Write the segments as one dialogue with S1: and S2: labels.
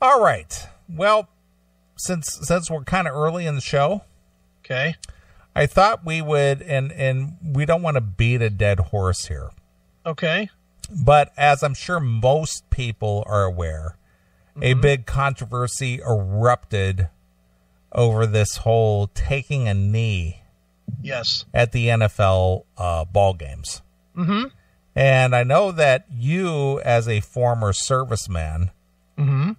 S1: All right. Well, since we're kind of early in the show,
S2: Okay.
S1: I thought we would, and we don't want to beat a dead horse here,
S2: Okay.
S1: but as I'm sure most people are aware, a big controversy erupted over this whole taking a knee
S2: Yes.
S1: at the NFL ball games.
S2: Mm-hmm.
S1: And I know that you, as a former serviceman,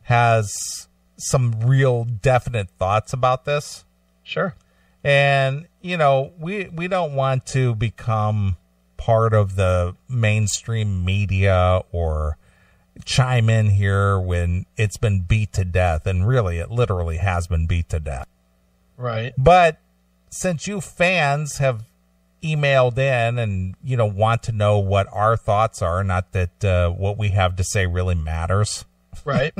S1: has some real definite thoughts about this.
S2: Sure.
S1: And, you know, we don't want to become part of the mainstream media or chime in here when it's been beat to death. And really, it literally has been beat to death.
S2: Right.
S1: But since you fans have emailed in and, you know, want to know what our thoughts are, not that what we have to say really matters,
S2: Right.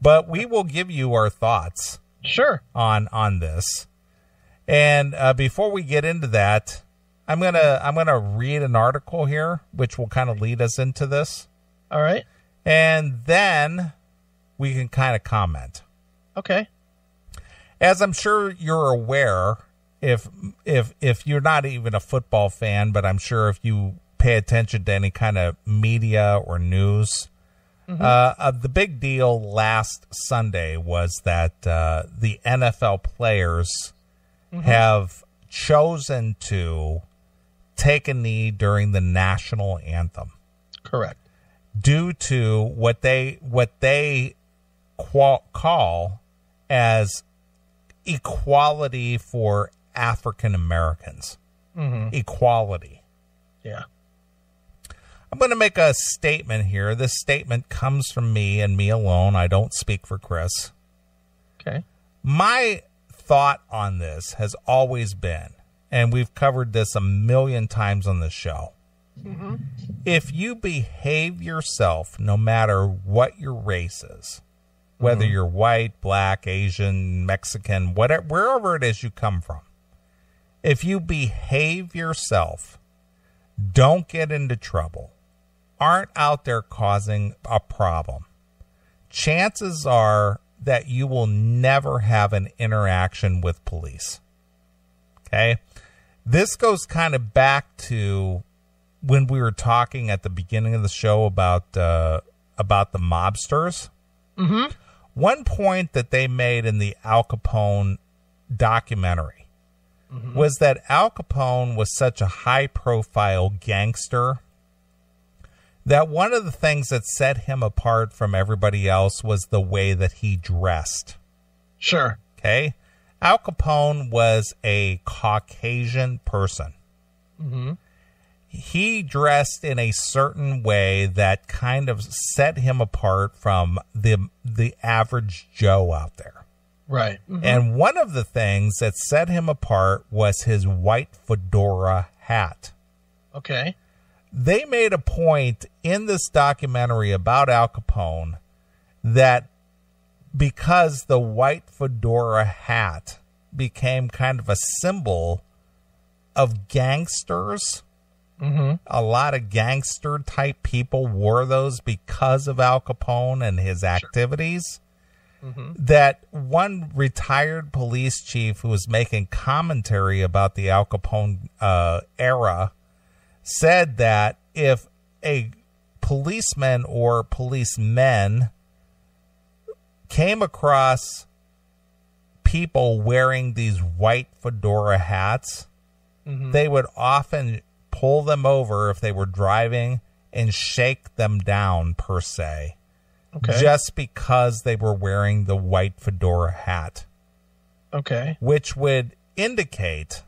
S1: but we will give you our thoughts
S2: Sure.
S1: on this. And before we get into that, I'm gonna read an article here, which will kind of lead us into this,
S2: All right.
S1: and then we can kind of comment.
S2: Okay.
S1: As I'm sure you're aware, if you're not even a football fan, but I'm sure if you pay attention to any kind of media or news, the big deal last Sunday was that the NFL players have chosen to take a knee during the National Anthem
S2: Correct.
S1: due to what they call as equality for African Americans. Equality.
S2: Yeah.
S1: I'm going to make a statement here. This statement comes from me and me alone. I don't speak for Chris.
S2: Okay.
S1: My thought on this has always been, and we've covered this a million times on the show, if you behave yourself, no matter what your race is, whether you're white, black, Asian, Mexican, whatever, wherever it is you come from, if you behave yourself, don't get into trouble, aren't out there causing a problem, chances are that you will never have an interaction with police. Okay? This goes kind of back to when we were talking at the beginning of the show about the mobsters. One point that they made in the Al Capone documentary was that Al Capone was such a high-profile gangster that one of the things that set him apart from everybody else was the way that he dressed.
S2: Sure.
S1: Okay? Al Capone was a Caucasian person. He dressed in a certain way that kind of set him apart from the average Joe out there.
S2: Right.
S1: And one of the things that set him apart was his white fedora hat.
S2: Okay.
S1: They made a point in this documentary about Al Capone that because the white fedora hat became kind of a symbol of gangsters, a lot of gangster type people wore those because of Al Capone and his activities, that one retired police chief who was making commentary about the Al Capone era said that if a policeman or policemen came across people wearing these white fedora hats, they would often pull them over if they were driving and shake them down, per se, just because they were wearing the white fedora hat.
S2: Okay.
S1: Which would indicate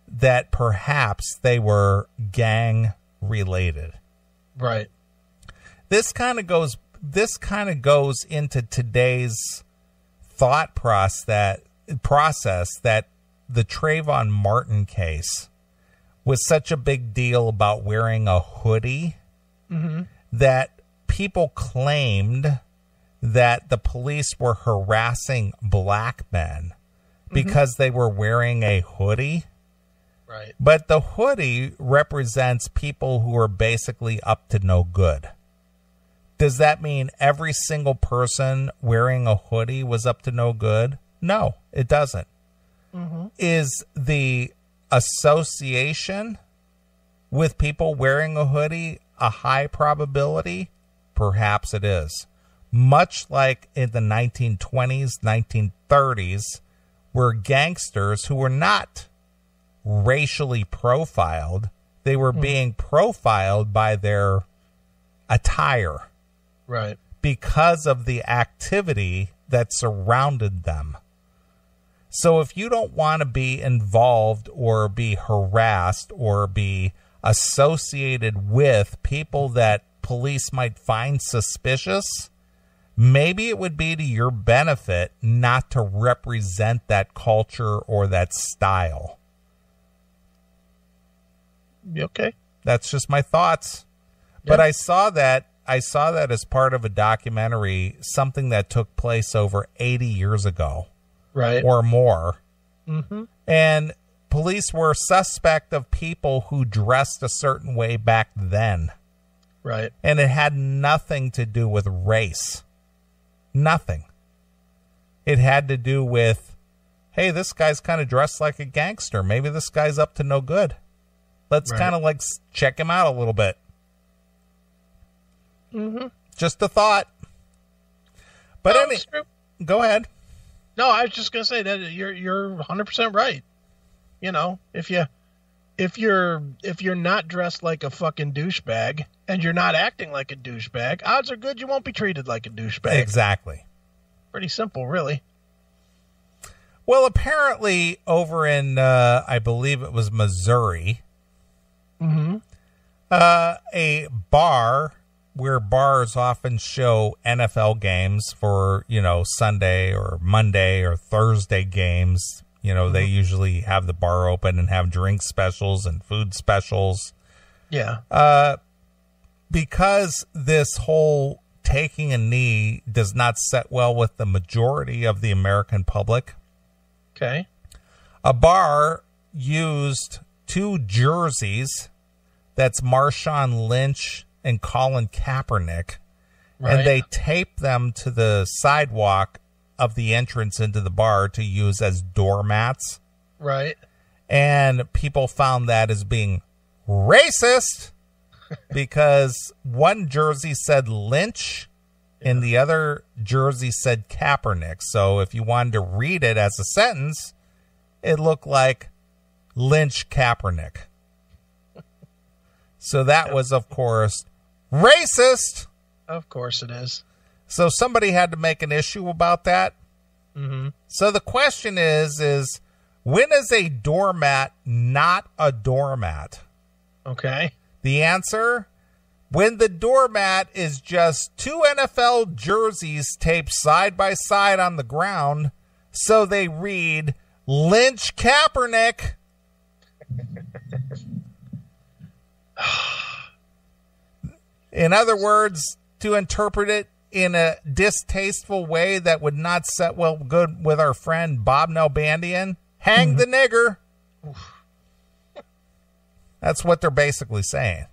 S1: that perhaps they were gang related.
S2: Right.
S1: This kind of goes into today's thought process that the Trayvon Martin case was such a big deal about wearing a hoodie that people claimed that the police were harassing black men because they were wearing a hoodie.
S2: Right.
S1: But the hoodie represents people who are basically up to no good. Does that mean every single person wearing a hoodie was up to no good? No, it doesn't. Mm-hmm. Is the association with people wearing a hoodie a high probability? Perhaps it is. Much like in the 1920s, 1930s, where gangsters who were not racially profiled, they were being profiled by their attire.
S2: Right.
S1: Because of the activity that surrounded them. So if you don't want to be involved or be harassed or be associated with people that police might find suspicious, maybe it would be to your benefit not to represent that culture or that style.
S2: Okay.
S1: That's just my thoughts. Yeah. But I saw that as part of a documentary, something that took place over 80 years ago.
S2: Right.
S1: Or more.
S2: Mm-hmm.
S1: And police were suspect of people who dressed a certain way back then.
S2: Right.
S1: And it had nothing to do with race. Nothing. It had to do with, hey, this guy's kind of dressed like a gangster. Maybe this guy's up to no good. Let's kind of like check him out a little bit.
S2: Mm-hmm.
S1: Just a thought. But go ahead.
S2: No, I was just gonna say that you're 100% right. You know, if you're not dressed like a fucking douchebag and you're not acting like a douchebag, odds are good you won't be treated like a douchebag.
S1: Exactly.
S2: Pretty simple, really.
S1: Well, apparently over in I believe it was Missouri, a bar where bars often show NFL games for, Sunday or Monday or Thursday games. They usually have the bar open and have drink specials and food specials.
S2: Yeah.
S1: Because this whole taking a knee does not set well with the majority of the American public.
S2: Okay.
S1: A bar used 2 jerseys. That's Marshawn Lynch and Colin Kaepernick. Right. And they taped them to the sidewalk of the entrance into the bar to use as doormats.
S2: Right.
S1: And people found that as being racist because one jersey said Lynch and the other jersey said Kaepernick. So if you wanted to read it as a sentence, it looked like Lynch Kaepernick. So that was, of course, racist.
S2: Of course it is.
S1: So somebody had to make an issue about that.
S2: Mm-hmm.
S1: So the question is when is a doormat not a doormat?
S2: Okay.
S1: The answer, when the doormat is just 2 NFL jerseys taped side by side on the ground, so they read Lynch Kaepernick. In other words, to interpret it in a distasteful way that would not set well good with our friend Bob Nalbandian, hang the nigger. That's what they're basically saying.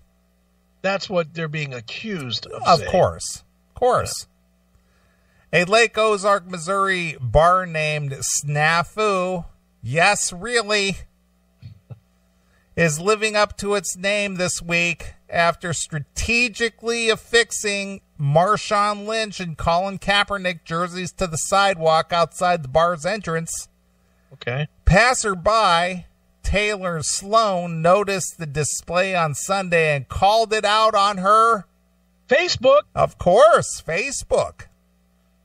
S2: That's what they're being accused of saying.
S1: Of course. Yeah. A Lake Ozark, Missouri bar named Snafu, yes, really, is living up to its name this week after strategically affixing Marshawn Lynch and Colin Kaepernick jerseys to the sidewalk outside the bar's entrance.
S2: Okay.
S1: Passerby Taylor Sloan noticed the display on Sunday and called it out on her
S2: Facebook.
S1: Of course, Facebook.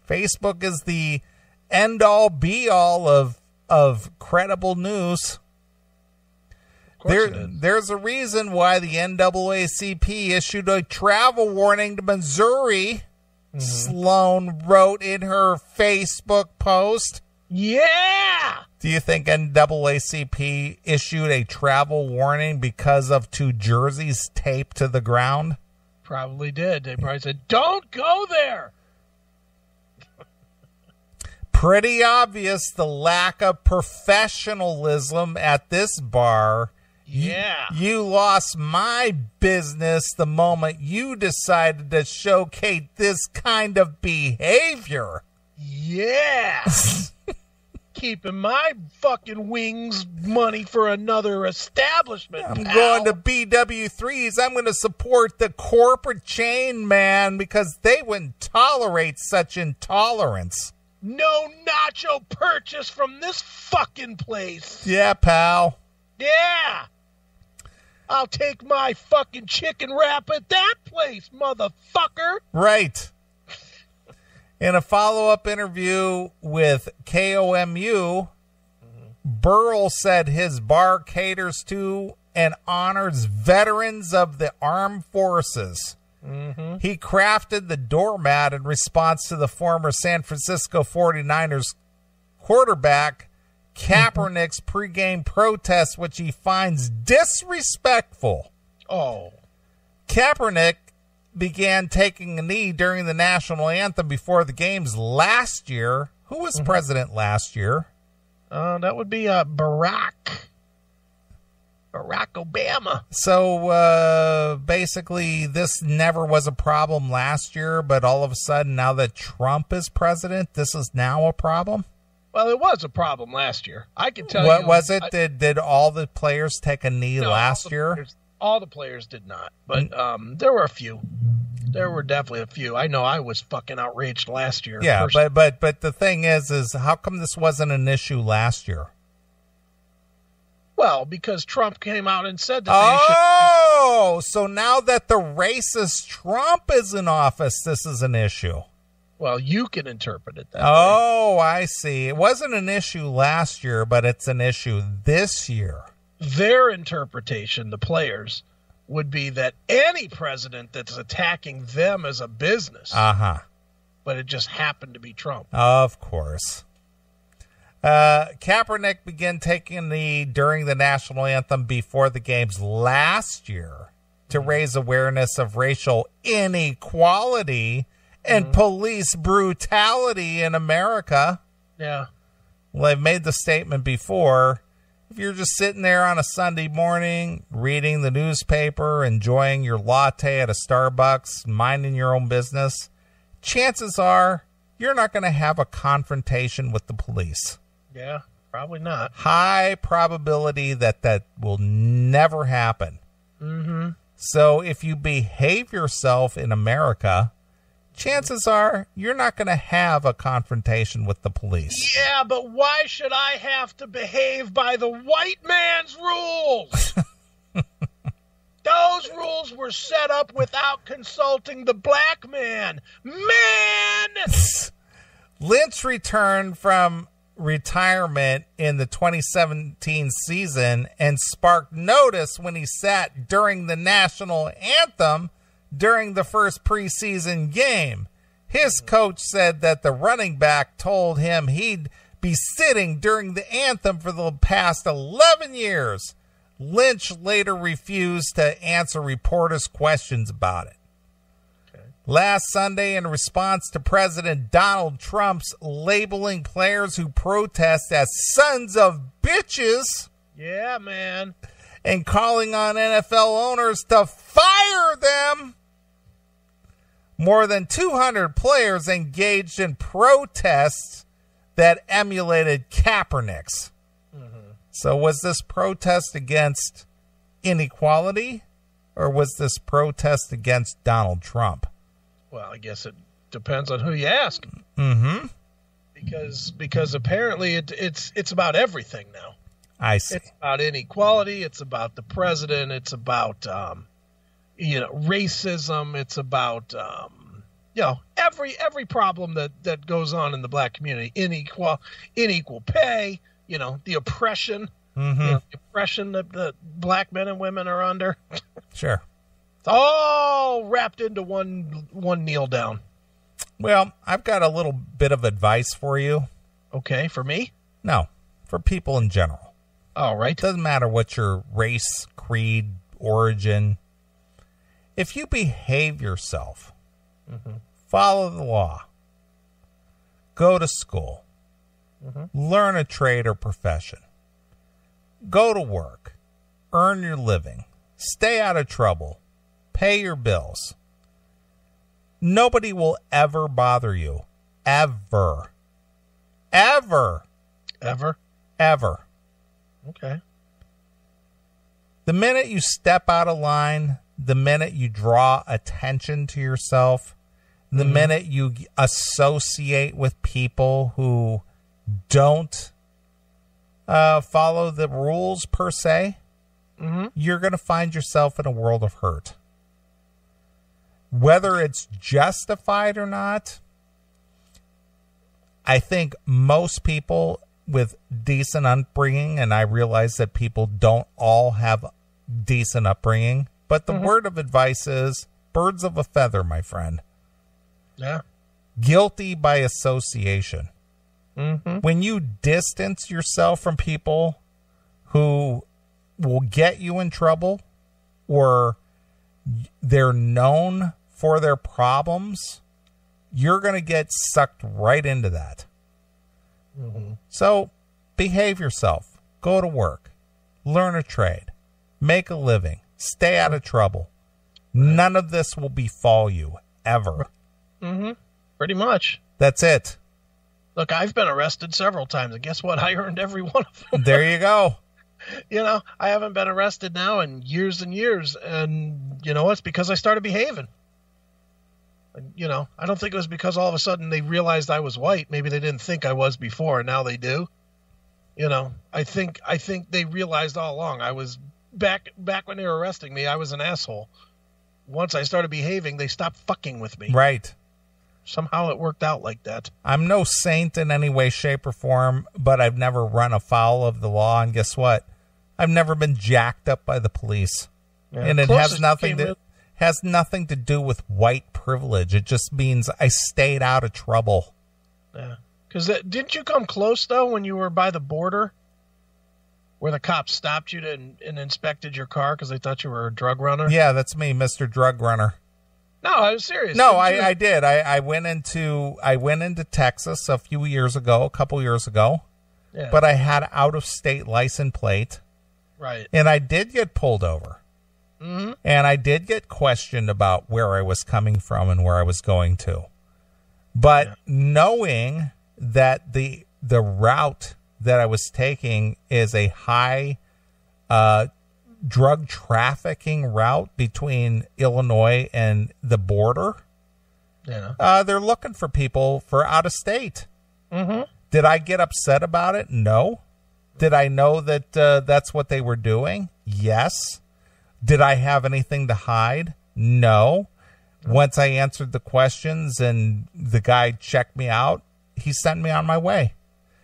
S1: Facebook is the end-all, be-all of credible news. There's a reason why the NAACP issued a travel warning to Missouri, Sloan wrote in her Facebook post.
S2: Yeah!
S1: Do you think NAACP issued a travel warning because of 2 jerseys taped to the ground?
S2: Probably did. They probably said, don't go there!
S1: Pretty obvious the lack of professionalism at this bar
S2: Yeah.
S1: You lost my business the moment you decided to showcase this kind of behavior.
S2: Yeah. Keeping my fucking wings money for another establishment.
S1: I'm going to BW3s. I'm going to support the corporate chain, man, because they wouldn't tolerate such intolerance.
S2: No nacho purchase from this fucking place.
S1: Yeah, pal.
S2: Yeah. I'll take my fucking chicken wrap at that place, motherfucker.
S1: Right. In a follow-up interview with KOMU, Burrell said his bar caters to and honors veterans of the armed forces.
S2: Mm-hmm.
S1: He crafted the doormat in response to the former San Francisco 49ers quarterback Kaepernick's pregame protest, which he finds disrespectful.
S2: Oh.
S1: Kaepernick began taking a knee during the national anthem before the games last year. Who was president last year?
S2: That would be Barack Obama.
S1: So basically, this never was a problem last year, but all of a sudden, now that Trump is president, this is now a problem?
S2: Well, it was a problem last year. I can tell you.
S1: What was it? Did all the players take a knee last year?
S2: All the players did not, but there were a few. There were definitely a few. I know I was fucking outraged last year.
S1: Yeah, but the thing is how come this wasn't an issue last year?
S2: Well, because Trump came out and said that
S1: Oh, so now that the racist Trump is in office, this is an issue.
S2: Well, you can interpret it that way.
S1: Oh, I see. It wasn't an issue last year, but it's an issue this year.
S2: Their interpretation, the players, would be that any president that's attacking them as a business.
S1: Uh-huh.
S2: But it just happened to be Trump.
S1: Of course. Kaepernick began taking during the national anthem before the games last year to raise awareness of racial inequality and police brutality in America.
S2: Yeah.
S1: Well, I've made the statement before. If you're just sitting there on a Sunday morning, reading the newspaper, enjoying your latte at a Starbucks, minding your own business, chances are you're not going to have a confrontation with the police.
S2: Yeah, probably not.
S1: High probability that will never happen.
S2: Mm-hmm.
S1: So if you behave yourself in America, chances are you're not going to have a confrontation with the police.
S2: Yeah, but why should I have to behave by the white man's rules? Those rules were set up without consulting the black man. Man!
S1: Lynch returned from retirement in the 2017 season and sparked notice when he sat during the national anthem during the first preseason game. His coach said that the running back told him he'd be sitting during the anthem for the past 11 years. Lynch later refused to answer reporters' questions about it. Last Sunday, in response to President Donald Trump's labeling players who protest as sons of bitches,
S2: yeah, man,
S1: and calling on NFL owners to fire them, more than 200 players engaged in protests that emulated Kaepernick's. Mm-hmm. So was this protest against inequality, or was this protest against Donald Trump?
S2: Well, I guess it depends on who you ask.
S1: Mm-hmm.
S2: Because apparently it's about everything now.
S1: I see.
S2: It's about inequality. It's about the president. It's about racism. It's about every problem that goes on in the black community. Unequal pay. The oppression.
S1: Mm-hmm.
S2: The oppression that the black men and women are under.
S1: Sure.
S2: It's all wrapped into one kneel down.
S1: Well, I've got a little bit of advice for you.
S2: Okay, for me?
S1: No, for people in general.
S2: All right.
S1: It doesn't matter what your race, creed, origin. If you behave yourself, follow the law, go to school, learn a trade or profession, go to work, earn your living, stay out of trouble, pay your bills. Nobody will ever bother you. Ever. Ever.
S2: Ever?
S1: Ever.
S2: Okay.
S1: The minute you step out of line, the minute you draw attention to yourself, the minute you associate with people who don't follow the rules per se, you're going to find yourself in a world of hurt. Whether it's justified or not, I think most people with decent upbringing, and I realize that people don't all have decent upbringing, but the word of advice is birds of a feather, my friend.
S2: Yeah.
S1: Guilty by association. When you distance yourself from people who will get you in trouble, or they're known for their problems, you're going to get sucked right into that. So behave yourself. Go to work. Learn a trade. Make a living. Stay out of trouble. None of this will befall you, ever.
S2: Pretty much.
S1: That's it.
S2: Look, I've been arrested several times, and guess what? I earned every one of them.
S1: There you go.
S2: You know, I haven't been arrested now in years and years, and you know, it's because I started behaving. You know, I don't think it was because all of a sudden they realized I was white. Maybe they didn't think I was before, and now they do. You know, I think they realized all along I was back when they were arresting me, I was an asshole. Once I started behaving, they stopped fucking with me.
S1: Right.
S2: Somehow it worked out like that.
S1: I'm no saint in any way, shape, or form, but I've never run afoul of the law, and guess what? I've never been jacked up by the police.
S2: Yeah,
S1: and it has nothing to do with white privilege. It just means I stayed out of trouble.
S2: Yeah. Because didn't you come close, though, when you were by the border? Where the cops stopped you and inspected your car because they thought you were a drug runner?
S1: Yeah, that's me, Mr. Drug Runner.
S2: No, I was serious.
S1: No, I did. I went into Texas a couple years ago.
S2: Yeah.
S1: But I had out-of-state license plate.
S2: Right.
S1: And I did get pulled over. And I did get questioned about where I was coming from and where I was going to. But knowing that the route that I was taking is a high drug trafficking route between Illinois and the border, they're looking for people for out of state. Did I get upset about it? No. Did I know that that's what they were doing? Yes. Did I have anything to hide? No. Once I answered the questions and the guy checked me out, he sent me on my way.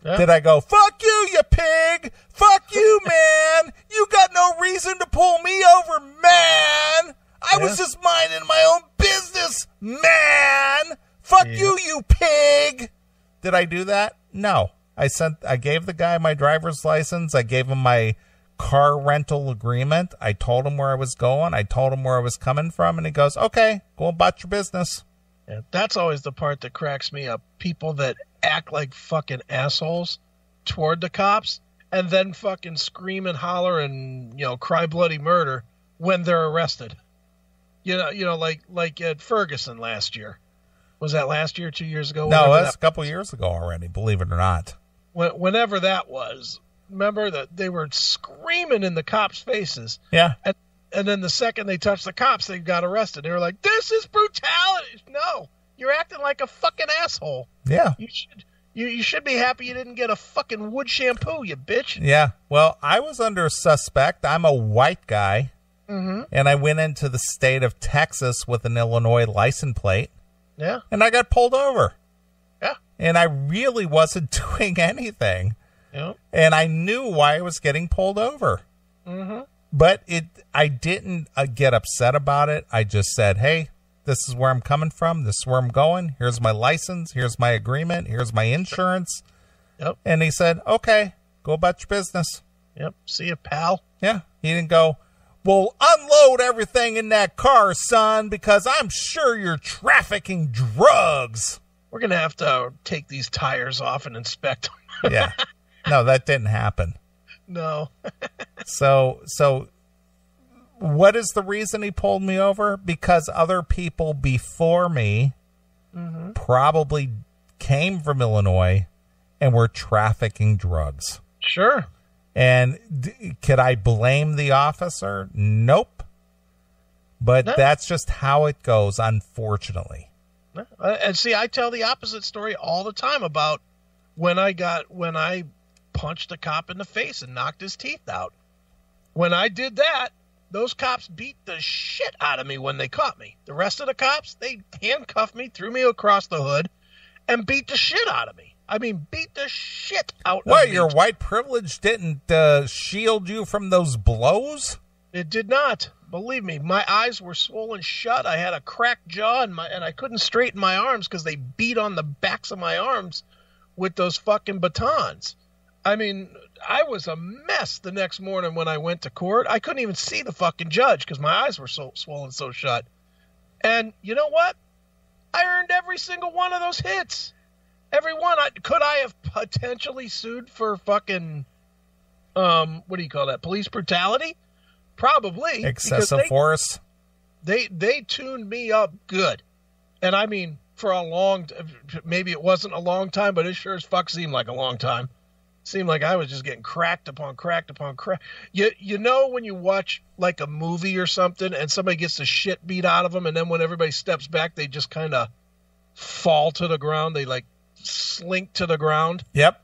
S1: Yeah. Did I go, fuck you, you pig? Fuck you, man. You got no reason to pull me over, man. I was just minding my own business, man. Fuck you, you pig. Did I do that? No. I gave the guy my driver's license. I gave him my car rental agreement. I told him where I was going. I told him where I was coming from. And he goes, okay, go about your business.
S2: Yeah, that's always the part that cracks me up. People that act like fucking assholes toward the cops and then fucking scream and holler and, cry bloody murder when they're arrested. Like at Ferguson last year. Was that last year, 2 years ago?
S1: No, that's a couple years ago already, believe it or not.
S2: Whenever that was, remember that they were screaming in the cops' faces.
S1: Yeah.
S2: And then the second they touched the cops, they got arrested. They were like, this is brutality. No, you're acting like a fucking asshole.
S1: Yeah.
S2: You should be happy you didn't get a fucking wood shampoo, you bitch.
S1: Yeah. Well, I was under suspect. I'm a white guy. And I went into the state of Texas with an Illinois license plate.
S2: Yeah.
S1: And I got pulled over.
S2: Yeah.
S1: And I really wasn't doing anything.
S2: Yeah.
S1: And I knew why I was getting pulled over. But I didn't get upset about it. I just said, hey, this is where I'm coming from. This is where I'm going. Here's my license. Here's my agreement. Here's my insurance.
S2: Yep.
S1: And he said, okay, go about your business.
S2: Yep. See you, pal.
S1: Yeah. He didn't go, well, unload everything in that car, son, because I'm sure you're trafficking drugs.
S2: We're going to have to take these tires off and inspect them.
S1: Yeah. No, that didn't happen.
S2: No.
S1: So what is the reason he pulled me over? Because other people before me probably came from Illinois and were trafficking drugs.
S2: Sure.
S1: And could I blame the officer? Nope. But that's just how it goes, unfortunately.
S2: And see, I tell the opposite story all the time about when I punched a cop in the face and knocked his teeth out. When I did that, those cops beat the shit out of me when they caught me. The rest of the cops, they handcuffed me, threw me across the hood, and beat the shit out of me. I mean, beat the shit out of me.
S1: What, your white privilege didn't shield you from those blows?
S2: It did not. Believe me, my eyes were swollen shut. I had a cracked jaw, and I couldn't straighten my arms because they beat on the backs of my arms with those fucking batons. I mean, I was a mess the next morning when I went to court. I couldn't even see the fucking judge because my eyes were so swollen so shut. And you know what? I earned every single one of those hits. Every one. Could I have potentially sued for fucking, what do you call that, police brutality? Probably.
S1: Excessive force?
S2: They tuned me up good. And I mean, for a long, maybe it wasn't a long time, but it sure as fuck seemed like a long time. Seemed like I was just getting cracked upon cracked upon crack. You know when you watch like a movie or something and somebody gets the shit beat out of them, and then when everybody steps back, they just kind of fall to the ground. They like slink to the ground.
S1: Yep.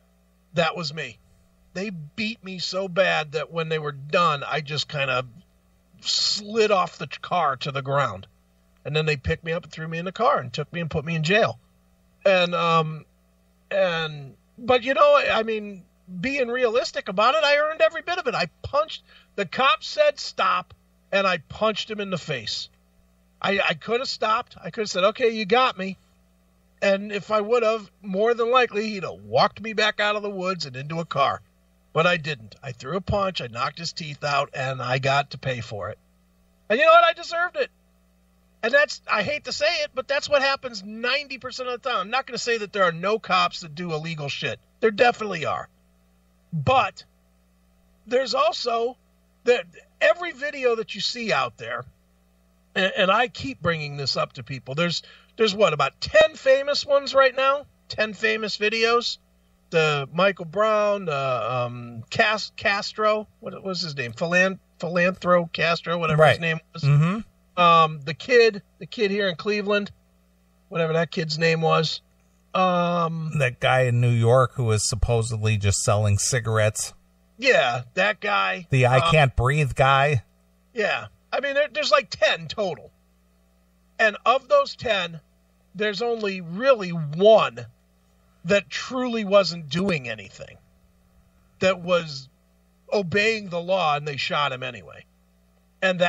S2: That was me. They beat me so bad that when they were done, I just kind of slid off the car to the ground. And then they picked me up and threw me in the car and took me and put me in jail. But you know, I mean, being realistic about it, I earned every bit of it. I punched, the cop said stop, and I punched him in the face. I could have stopped. I could have said, okay, you got me. And if I would have, more than likely, he'd have walked me back out of the woods and into a car. But I didn't. I threw a punch, I knocked his teeth out, and I got to pay for it. And you know what? I deserved it. And I hate to say it, but that's what happens 90% of the time. I'm not going to say that there are no cops that do illegal shit. There definitely are. But there's also every video that you see out there, and I keep bringing this up to people. There's what, about 10 famous ones right now? 10 famous videos? The Michael Brown, Castro, what was his name? Philanthro Castro, whatever his name was.
S1: Mm-hmm.
S2: The kid here in Cleveland, whatever that kid's name was.
S1: That guy in New York who was supposedly just selling cigarettes.
S2: Yeah, that guy.
S1: The I can't breathe guy.
S2: Yeah. I mean, there's like 10 total. And of those 10, there's only really one that truly wasn't doing anything. That was obeying the law, and they shot him anyway. And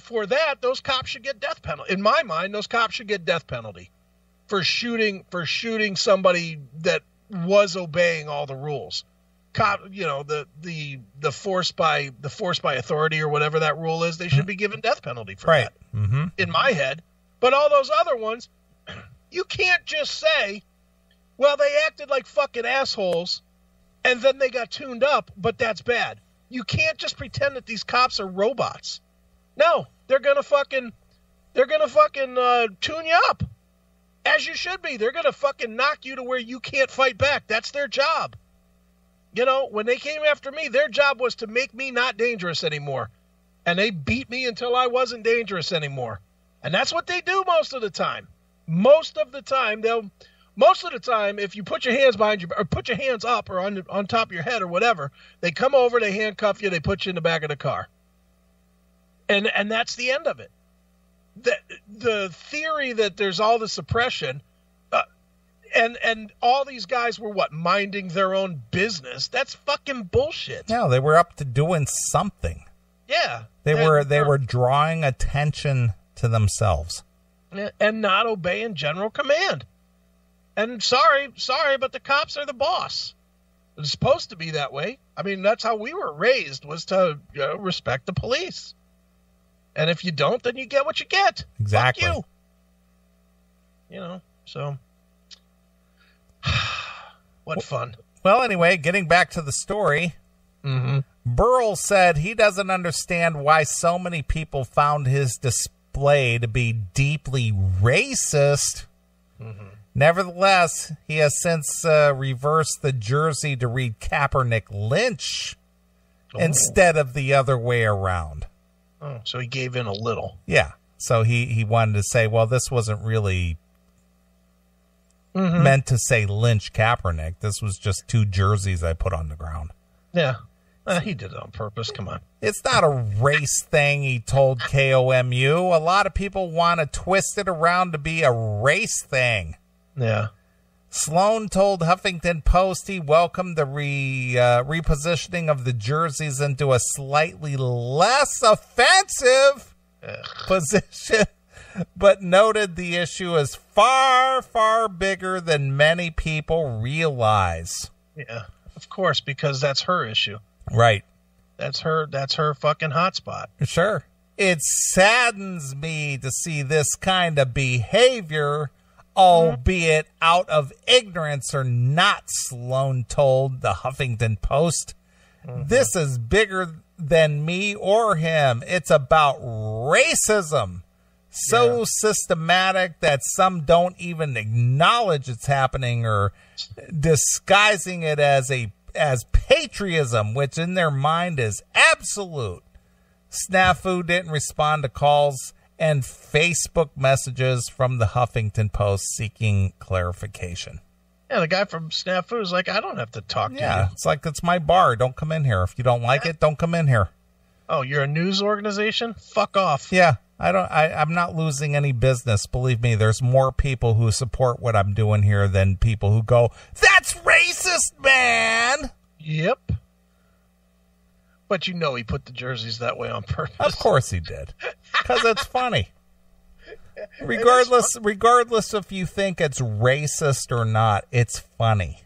S2: for that, those cops should get death penalty. In my mind, those cops should get death penalty for shooting somebody that was obeying all the rules. Cop, you know, the force by authority or whatever that rule is, they should be given death penalty for that.
S1: Mm-hmm.
S2: In my head. But all those other ones, you can't just say, well, they acted like fucking assholes and then they got tuned up, but that's bad. You can't just pretend that these cops are robots. No, they're gonna fucking tune you up, as you should be. They're gonna fucking knock you to where you can't fight back. That's their job. You know, when they came after me, their job was to make me not dangerous anymore, and they beat me until I wasn't dangerous anymore. And that's what they do most of the time. Most of the time, if you put your hands behind you or put your hands up or on top of your head or whatever, they come over, they handcuff you, they put you in the back of the car. And that's the end of it. The theory that there's all the suppression and all these guys were minding their own business. That's fucking bullshit.
S1: No, they were up to doing something.
S2: Yeah.
S1: They were drawing attention to themselves.
S2: And not obeying general command. And sorry, but the cops are the boss. It's supposed to be that way. I mean, that's how we were raised, was to respect the police. And if you don't, then you get what you get.
S1: Exactly.
S2: Fuck you. You know, so what fun.
S1: Well, anyway, getting back to the story, Burrell said he doesn't understand why so many people found his display to be deeply racist. Mm-hmm. Nevertheless, he has since reversed the jersey to read Kaepernick Lynch instead of the other way around.
S2: Oh, so he gave in a little.
S1: Yeah. So he wanted to say, well, this wasn't really meant to say Lynch Kaepernick. This was just two jerseys I put on the ground.
S2: Yeah. He did it on purpose. Come on.
S1: It's not a race thing, he told KOMU. A lot of people want to twist it around to be a race thing.
S2: Yeah.
S1: Sloan told Huffington Post he welcomed the repositioning of the jerseys into a slightly less offensive position, but noted the issue is far, far bigger than many people realize.
S2: Yeah, of course, because that's her issue.
S1: Right.
S2: That's her fucking hotspot.
S1: Sure. It saddens me to see this kind of behavior, albeit out of ignorance or not, Sloan told the Huffington Post. This is bigger than me or him. It's about racism. So systematic that some don't even acknowledge it's happening or disguising it as patriotism, which in their mind is absolute. Snafu didn't respond to calls and Facebook messages from the Huffington Post seeking clarification.
S2: Yeah, the guy from Snafu is like, I don't have to talk to you.
S1: Yeah, it's like, it's my bar. Don't come in here. If you don't like it, don't come in here.
S2: Oh, you're a news organization? Fuck off.
S1: Yeah, I'm not losing any business. Believe me, there's more people who support what I'm doing here than people who go, that's racist, man.
S2: Yep. But you know he put the jerseys that way on purpose.
S1: Of course he did. Because it's funny. Regardless if you think it's racist or not, it's funny.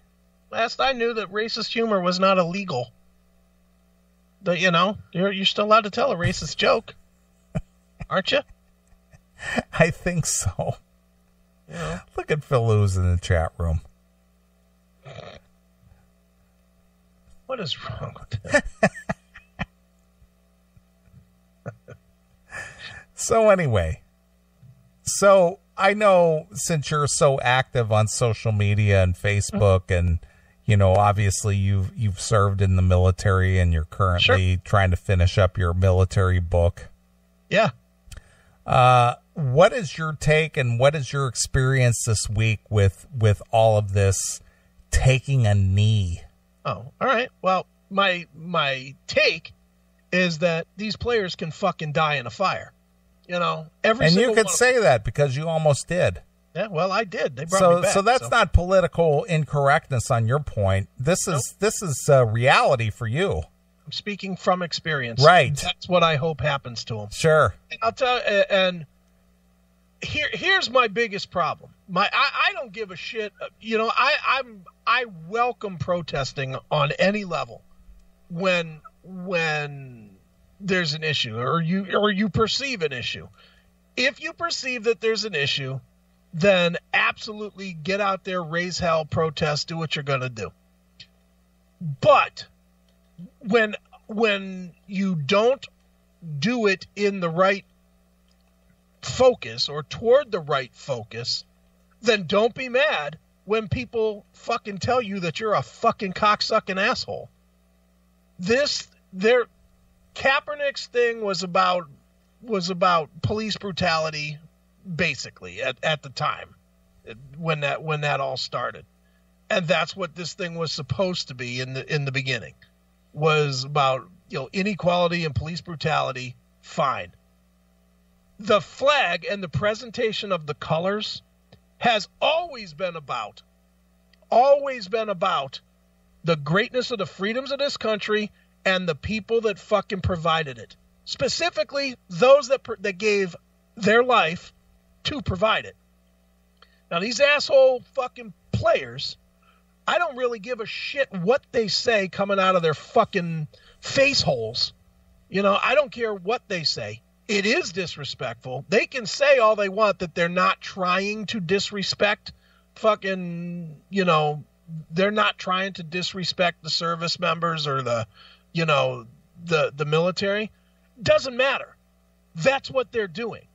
S2: Last I knew that racist humor was not illegal. But, you're still allowed to tell a racist joke. Aren't you?
S1: I think so.
S2: Yeah.
S1: Look at Phil Lewis in the chat room.
S2: What is wrong with that?
S1: So anyway, I know since you're so active on social media and Facebook and, obviously you've served in the military and you're currently trying to finish up your military book.
S2: Yeah.
S1: What is your take and what is your experience this week with all of this taking a knee?
S2: Oh, all right. Well, my take is that these players can fucking die in a fire.
S1: And you could say that because you almost did.
S2: Yeah, well, I did. They brought me back.
S1: So that's not political incorrectness on your point. This is reality for you.
S2: I'm speaking from experience.
S1: Right.
S2: That's what I hope happens to them.
S1: Sure.
S2: I'll tell you, and here's my biggest problem. I don't give a shit. I welcome protesting on any level when there's an issue or you perceive an issue. If you perceive that there's an issue, then absolutely get out there, raise hell, protest, do what you're going to do. But when you don't do it in the right focus or toward the right focus, then don't be mad when people fucking tell you that you're a fucking cocksucking asshole. Kaepernick's thing was about police brutality, basically at the time when that all started, and that's what this thing was supposed to be in the beginning, was about inequality and police brutality. Fine. The flag and the presentation of the colors has always been about the greatness of the freedoms of this country and the people that fucking provided it. Specifically, those that gave their life to provide it. Now, these asshole fucking players, I don't really give a shit what they say coming out of their fucking face holes. I don't care what they say. It is disrespectful. They can say all they want that they're not trying to disrespect fucking, they're not trying to disrespect the service members or the the military. Doesn't matter. That's what they're doing.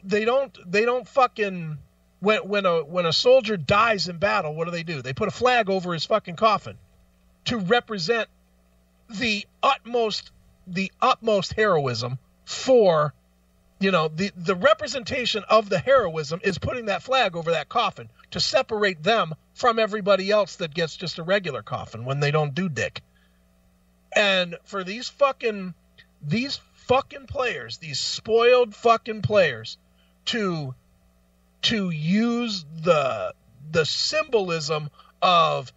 S2: They don't fucking, when a soldier dies in battle, what do? They put a flag over his fucking coffin to represent the utmost heroism for, the representation of the heroism is putting that flag over that coffin to separate them from everybody else that gets just a regular coffin when they don't do dick. And for these fucking players, these spoiled fucking players, to use the symbolism of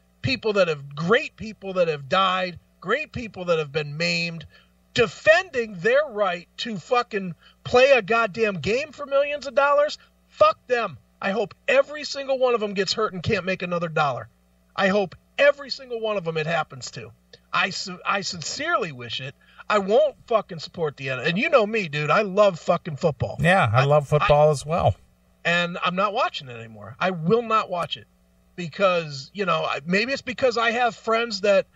S2: great people that have died, great people that have been maimed, defending their right to fucking play a goddamn game for millions of dollars, fuck them. I hope every single one of them gets hurt and can't make another dollar. I hope every single one of them it happens to. I sincerely wish it. I won't fucking support the NFL. And you know me, dude. I love fucking football.
S1: Yeah, I love football as well.
S2: And I'm not watching it anymore. I will not watch it because, maybe it's because I have friends that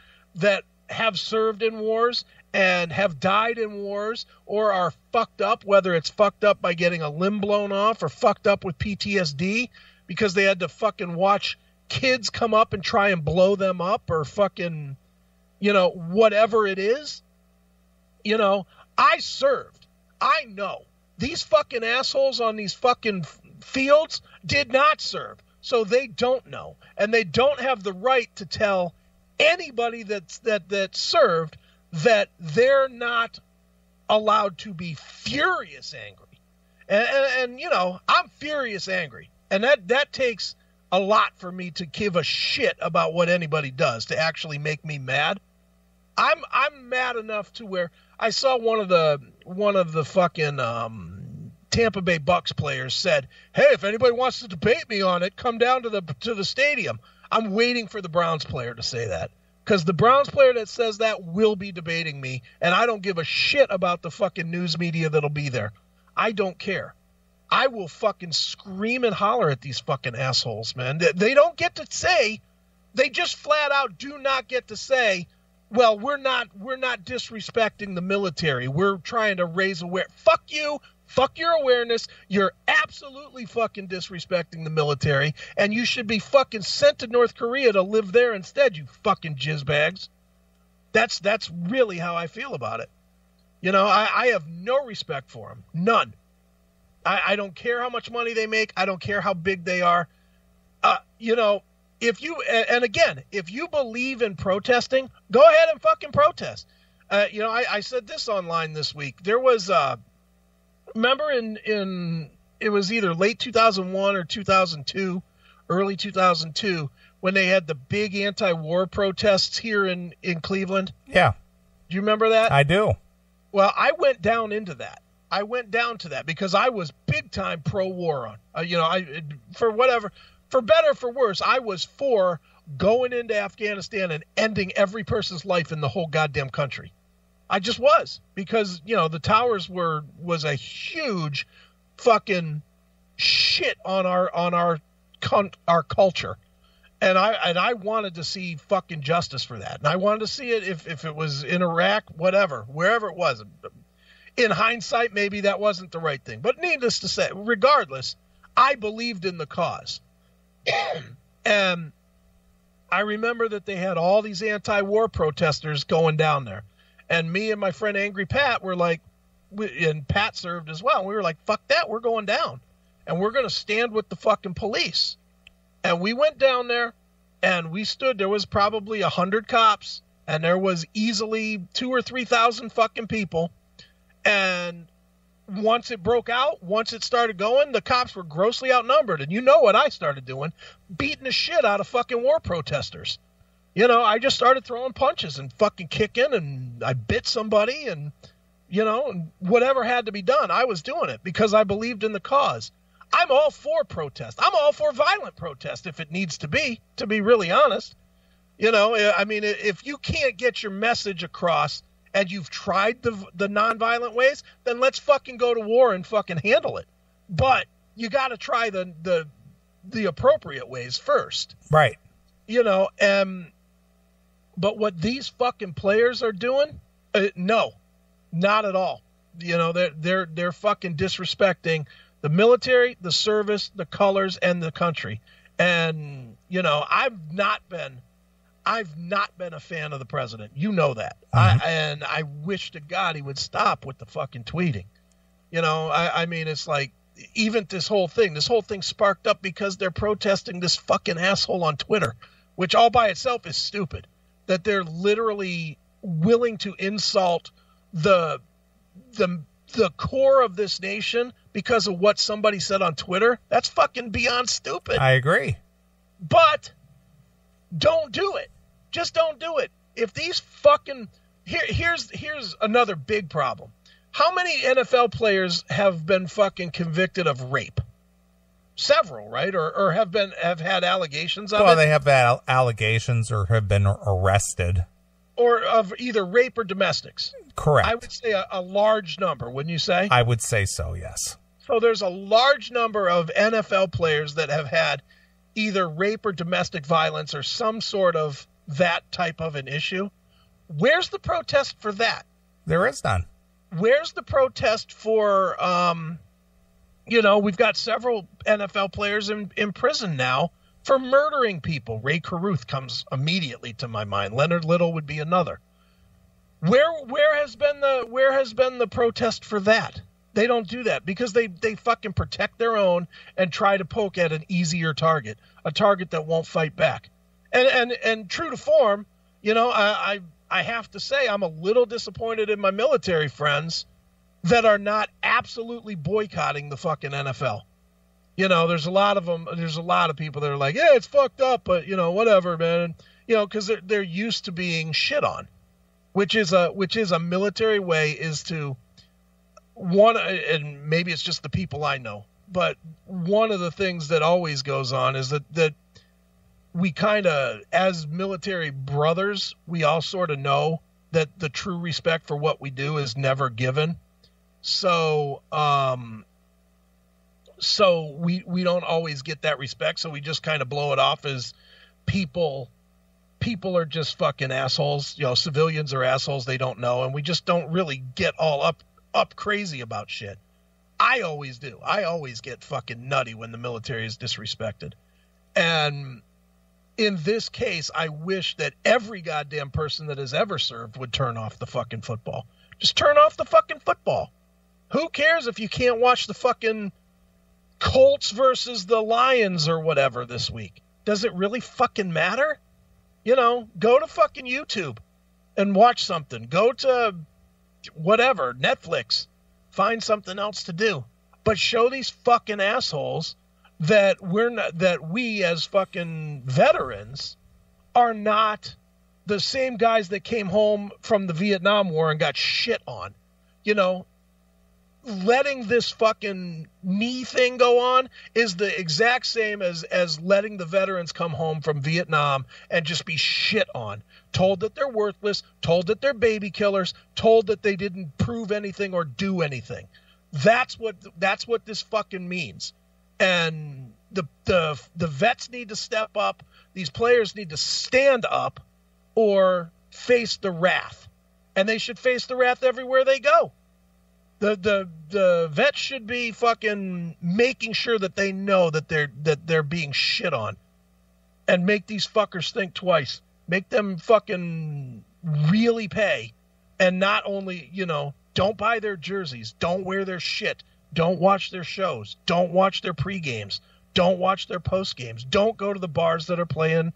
S2: have served in wars and have died in wars or are fucked up, whether it's fucked up by getting a limb blown off or fucked up with PTSD because they had to fucking watch kids come up and try and blow them up or fucking, whatever it is. I served. I know. These fucking assholes on these fucking fields did not serve. So they don't know. And they don't have the right to tell anybody that served that they're not allowed to be furious angry. And I'm furious angry. And that takes a lot for me to give a shit about what anybody does to actually make me mad. I'm mad enough to where I saw one of the fucking Tampa Bay Bucks players said, "Hey, if anybody wants to debate me on it, come down to the stadium." I'm waiting for the Browns player to say that because the Browns player that says that will be debating me, and I don't give a shit about the fucking news media that'll be there. I don't care. I will fucking scream and holler at these fucking assholes, man. They don't get to say, they just flat out do not get to say, well, we're not disrespecting the military. We're trying to raise awareness. Fuck you. Fuck your awareness. You're absolutely fucking disrespecting the military, and you should be fucking sent to North Korea to live there instead, you fucking jizzbags. That's really how I feel about it. I have no respect for them. None. I don't care how much money they make. I don't care how big they are. If you believe in protesting, go ahead and fucking protest. I said this online this week. There was, remember it was either late 2001 or 2002, early 2002, when they had the big anti-war protests here in Cleveland? Yeah. Do you remember that?
S1: I do.
S2: Well, I went down into that. I went down to that because I was big time pro-war on, for better or for worse, I was for going into Afghanistan and ending every person's life in the whole goddamn country. I just was because, the towers was a huge fucking shit on our culture. And I wanted to see fucking justice for that. And I wanted to see it if it was in Iraq, whatever, wherever it was. In hindsight, maybe that wasn't the right thing. But needless to say, regardless, I believed in the cause. And I remember that they had all these anti-war protesters going down there. And me and my friend Angry Pat were like, and Pat served as well. We were like, fuck that, we're going down. And we're going to stand with the fucking police. And we went down there and we stood. There was probably 100 cops and there was easily 2,000 or 3,000 fucking people. And once it broke out, once it started going, the cops were grossly outnumbered. And you know what I started doing? Beating the shit out of fucking war protesters. I just started throwing punches and fucking kicking, and I bit somebody, and, and whatever had to be done, I was doing it because I believed in the cause. I'm all for protest. I'm all for violent protest if it needs to be really honest. If you can't get your message across and you've tried the nonviolent ways, then let's fucking go to war and fucking handle it. But you got to try the appropriate ways first.
S1: Right.
S2: But what these fucking players are doing, no, not at all. You know, they're fucking disrespecting the military, the service, the colors, and the country. And, you know, I've not been a fan of the president. You know that. And I wish to God he would stop with the fucking tweeting. You know, I mean, it's like, even this whole thing sparked up because they're protesting this fucking asshole on Twitter, which all by itself is stupid. That they're literally willing to insult the core of this nation because of what somebody said on Twitter. That's fucking beyond stupid.
S1: I agree.
S2: But don't do it. Just don't do it. If these fucking here's another big problem. How many NFL players have been fucking convicted of rape? Several, right? Or have had allegations of it?
S1: Well, they have had allegations or have been arrested.
S2: Or of either rape or domestics.
S1: Correct.
S2: I would say a large number, wouldn't you say?
S1: I would say so, yes.
S2: So there's a large number of NFL players that have had either rape or domestic violence or some sort of that type of an issue. Where's the protest for that?
S1: There is none.
S2: Where's the protest for, you know, we've got several NFL players in prison now for murdering people. Ray Caruth comes immediately to my mind. Leonard Little would be another. Where has been the protest for that? They don't do that because they fucking protect their own and try to poke at an easier target, a target that won't fight back. And true to form, you know, I have to say I'm a little disappointed in my military friends that are not absolutely boycotting the fucking NFL. You know, there's a lot of them. There's a lot of people that are like, yeah, it's fucked up, but, you know, whatever, man. You know, because they're used to being shit on, which is a military way is to one, and maybe it's just the people I know, but one of the things that always goes on is that we kind of, as military brothers, we all sort of know that the true respect for what we do is never given. So, so we don't always get that respect. So we just kind of blow it off as people are just fucking assholes. You know, civilians are assholes. They don't know. And we just don't really get all up crazy about shit. I always do. I always get fucking nutty when the military is disrespected. And in this case, I wish that every goddamn person that has ever served would turn off the fucking football. Just turn off the fucking football. Who cares if you can't watch the fucking Colts versus the Lions or whatever this week? Does it really fucking matter? You know, go to fucking YouTube and watch something. Go to whatever, Netflix. Find something else to do. But show these fucking assholes that we as fucking veterans are not the same guys that came home from the Vietnam War and got shit on. You know, letting this fucking knee thing go on is the exact same as letting the veterans come home from Vietnam and just be shit on. Told that they're worthless, told that they're baby killers, told that they didn't prove anything or do anything. That's what this fucking means. And the vets need to step up. These players need to stand up or face the wrath. And they should face the wrath everywhere they go. The vets should be fucking making sure that they know that they're being shit on. And make these fuckers think twice. Make them fucking really pay. And not only, you know, don't buy their jerseys. Don't wear their shit. Don't watch their shows. Don't watch their pre-games. Don't watch their post-games. Don't go to the bars that are playing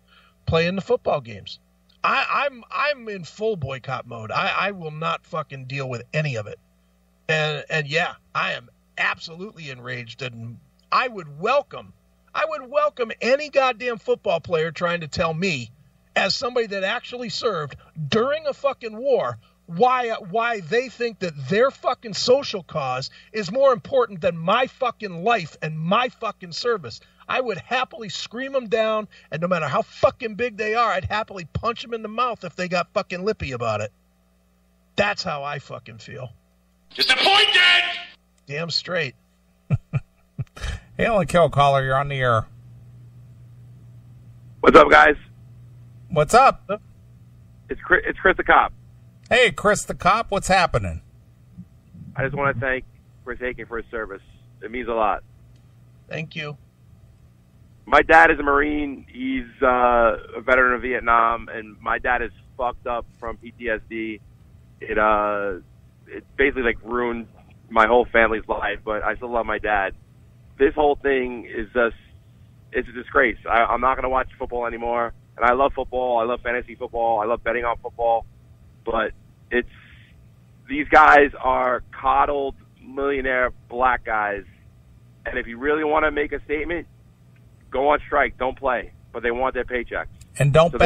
S2: the football games. I'm in full boycott mode. I will not fucking deal with any of it. And yeah, I am absolutely enraged, and I would welcome any goddamn football player trying to tell me, as somebody that actually served during a fucking war, why they think that their fucking social cause is more important than my fucking life and my fucking service. I would happily scream them down, and no matter how fucking big they are, I'd happily punch them in the mouth if they got fucking lippy about it. That's how I fucking feel.
S3: Disappointed!
S2: Damn straight.
S1: Hail and Kill caller, you're on the air.
S3: What's up, guys?
S1: What's up?
S4: It's Chris the Cop.
S1: Hey, Chris the Cop, what's happening?
S4: I just want to thank Chris Aiken for his service. It means a lot.
S2: Thank you.
S4: My dad is a Marine. He's a veteran of Vietnam, and my dad is fucked up from PTSD. It basically like ruined my whole family's life, but I still love my dad. This whole thing is just, it's a disgrace. I'm not going to watch football anymore. And I love football. I love fantasy football. I love betting on football. But these guys are coddled millionaire black guys. And if you really want to make a statement, go on strike. Don't play. But they want their paychecks.
S1: And don't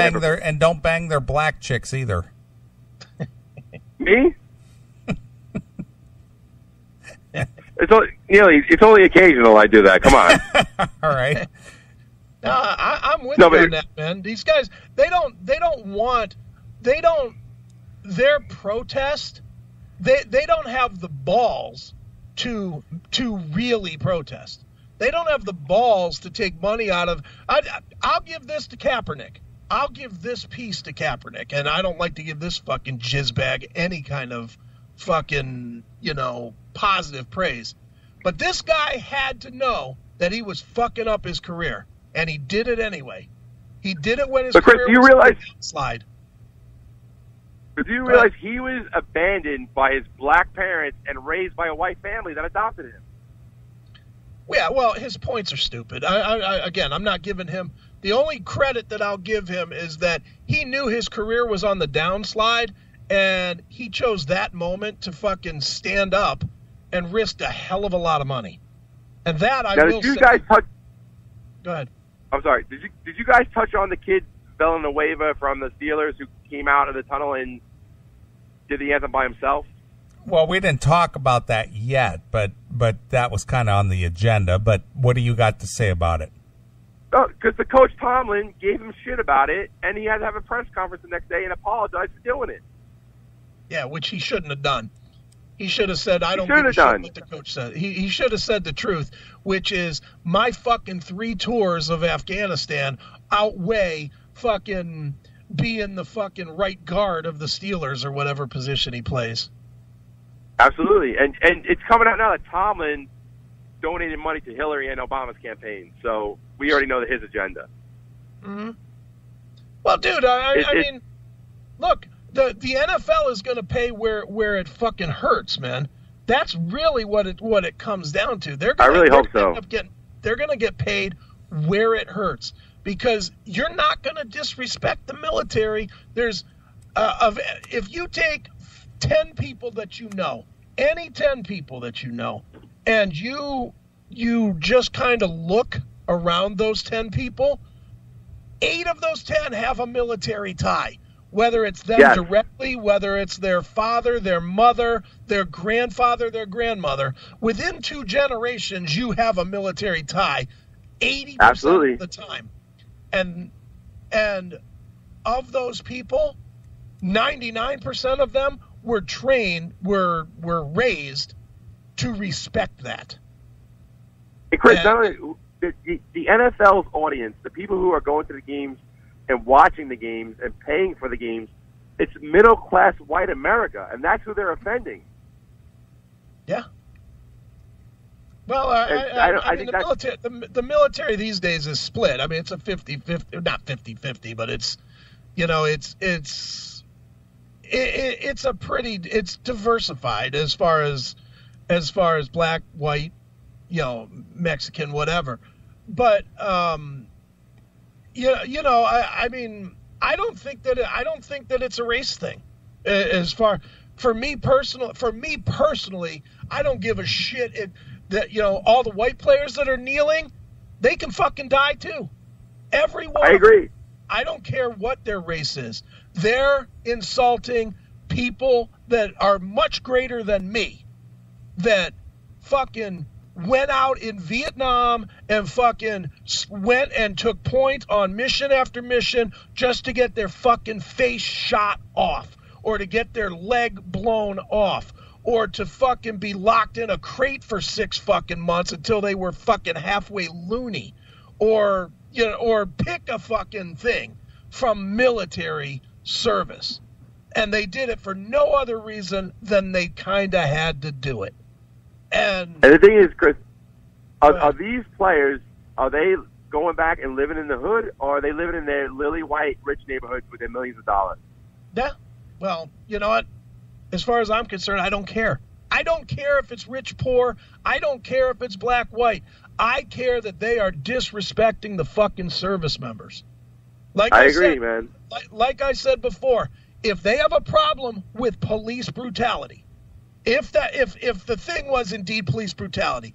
S1: bang their black chicks either.
S4: Me? It's only occasional I do that. Come on.
S1: All right.
S2: I'm with you on that, man. These guys, their protest, they don't have the balls to really protest. They don't have the balls to take money out of, I'll give this to Kaepernick. I'll give this piece to Kaepernick. And I don't like to give this fucking jizzbag any kind of fucking, positive praise. But this guy had to know that he was fucking up his career. And he did it anyway. He did it when his career was on the slide.
S4: But do you realize he was abandoned by his black parents and raised by a white family that adopted him?
S2: Yeah, well, his points are stupid. Again, I'm not giving him... The only credit that I'll give him is that he knew his career was on the downslide, and he chose that moment to fucking stand up and risked a hell of a lot of money. And that I will say... Go ahead.
S4: I'm sorry. Did you guys touch on the kid Villanueva from the Steelers who came out of the tunnel and did the anthem by himself?
S1: Well, we didn't talk about that yet, but that was kind of on the agenda. But what do you got to say about it?
S4: Oh, because the coach Tomlin gave him shit about it, and he had to have a press conference the next day and apologize for doing it.
S2: Yeah, which he shouldn't have done. He should have said, I don't give a shit what the coach said. He should have said the truth, which is my fucking 3 tours of Afghanistan outweigh fucking being the fucking right guard of the Steelers or whatever position he plays.
S4: Absolutely. And it's coming out now that Tomlin donated money to Hillary and Obama's campaign. So we already know his agenda.
S2: Mm-hmm. Well, dude, I mean, look, the NFL is going to pay where it fucking hurts, man. That's really what it comes down to. They're going to get paid where it hurts because you're not going to disrespect the military. There's if you take 10 people that you know, any 10 people that you know, and you just kind of look around those 10 people, 8 of those 10 have a military tie. Whether it's them directly, whether it's their father, their mother, their grandfather, their grandmother, within 2 generations, you have a military tie 80% of the time. And of those people, 99% of them were trained, were raised to respect that.
S4: Hey, Chris, not only the NFL's audience, the people who are going to the games and watching the games and paying for the games, it's middle-class white America, and that's who they're offending.
S2: Yeah. Well, I mean, the military these days is split. I mean, it's a 50-50, not 50-50, but it's it's diversified as far as black, white, Mexican, whatever. But I mean, I don't think that it's a race thing. For me personally, I don't give a shit that all the white players that are kneeling, they can fucking die too. Everyone.
S4: I agree.
S2: I don't care what their race is. They're insulting people that are much greater than me, that fucking went out in Vietnam and fucking went and took point on mission after mission just to get their fucking face shot off, or to get their leg blown off, or to fucking be locked in a crate for 6 fucking months until they were fucking halfway loony, or pick a fucking thing from military service. And they did it for no other reason than they kind of had to do it. And
S4: the thing is, Chris, are these players, are they going back and living in the hood, or are they living in their lily white rich neighborhoods with their millions of dollars?
S2: Yeah. Well, you know what? As far as I'm concerned, I don't care. I don't care if it's rich, poor. I don't care if it's black, white. I care that they are disrespecting the fucking service members. Like I agree, said,
S4: man.
S2: Like I said before, if they have a problem with police brutality, if the thing was indeed police brutality,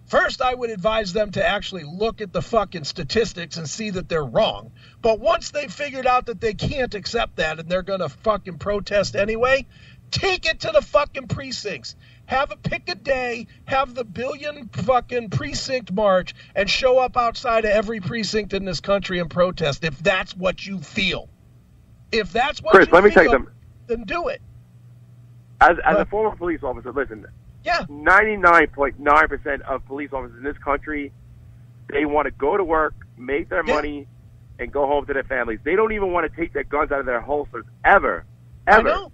S2: first I would advise them to actually look at the fucking statistics and see that they're wrong. But once they figured out that they can't accept that and they're going to fucking protest anyway, take it to the fucking precincts. Pick a day, have the billion fucking precinct march, and show up outside of every precinct in this country and protest if that's what you feel. If that's what
S4: Chris,
S2: you
S4: let me
S2: feel,
S4: tell you
S2: then do it.
S4: As a former police officer, listen, 99.9% of police officers in this country, they want to go to work, make their money, and go home to their families. They don't even want to take their guns out of their holsters ever.
S2: I know.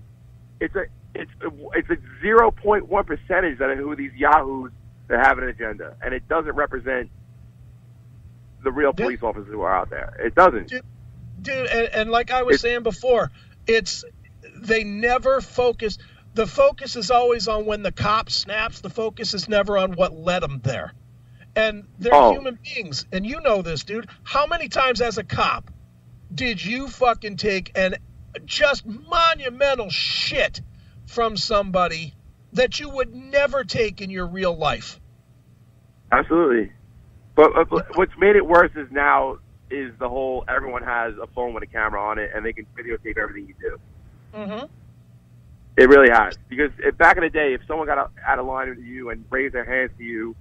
S4: It's a 0.1 percentage that who these yahoos that have an agenda, and it doesn't represent the real police officers who are out there. It doesn't.
S2: Dude, and like I was saying before, they never focus. The focus is always on when the cop snaps. The focus is never on what led them there. And they're human beings, and you know this, dude. How many times as a cop did you fucking take an just monumental shit from somebody that you would never take in your real life?
S4: Absolutely. But what's made it worse is now is the whole everyone has a phone with a camera on it and they can videotape everything you do.
S2: Mm-hmm.
S4: It really has. Because back in the day, if someone got out of line with you and raised their hands to you,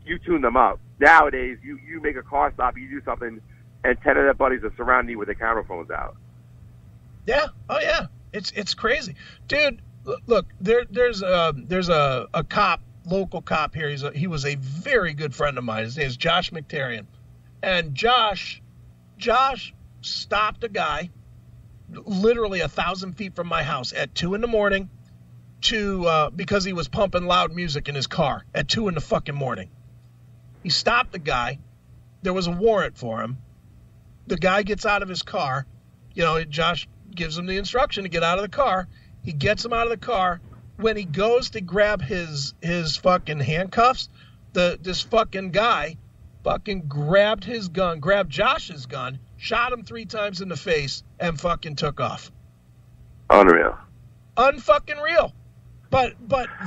S4: you tune them up. Nowadays, you make a car stop, you do something, and 10 of their buddies are surrounding you with their camera phones out.
S2: Yeah. Oh, yeah. It's crazy. Dude, look, there's a cop, local cop here. He was a very good friend of mine. His name is Josh McTarian. And Josh stopped a guy literally 1,000 feet from my house at 2 a.m. because he was pumping loud music in his car at 2 a.m. He stopped the guy. There was a warrant for him. The guy gets out of his car. You know, Josh gives him the instruction to get out of the car. He gets him out of the car. When he goes to grab his fucking handcuffs, this fucking guy fucking grabbed his gun, grabbed Josh's gun, shot him 3 times in the face, and fucking took off.
S4: Unreal.
S2: Unfucking real. But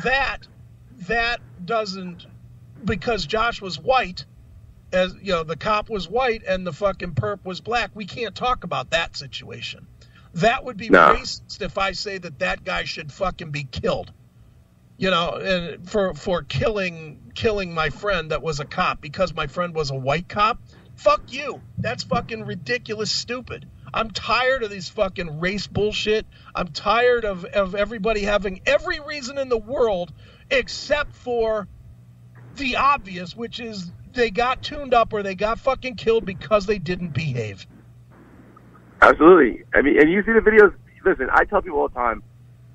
S2: that doesn't, because Josh was white, as you know, the cop was white and the fucking perp was black. We can't talk about that situation. That would be racist if I say that guy should fucking be killed. You know, and for killing my friend that was a cop because my friend was a white cop. Fuck you. That's fucking ridiculous, stupid. I'm tired of these fucking race bullshit. I'm tired of everybody having every reason in the world except for the obvious, which is they got tuned up or they got fucking killed because they didn't behave.
S4: Absolutely. I mean, and you see the videos. Listen, I tell people all the time,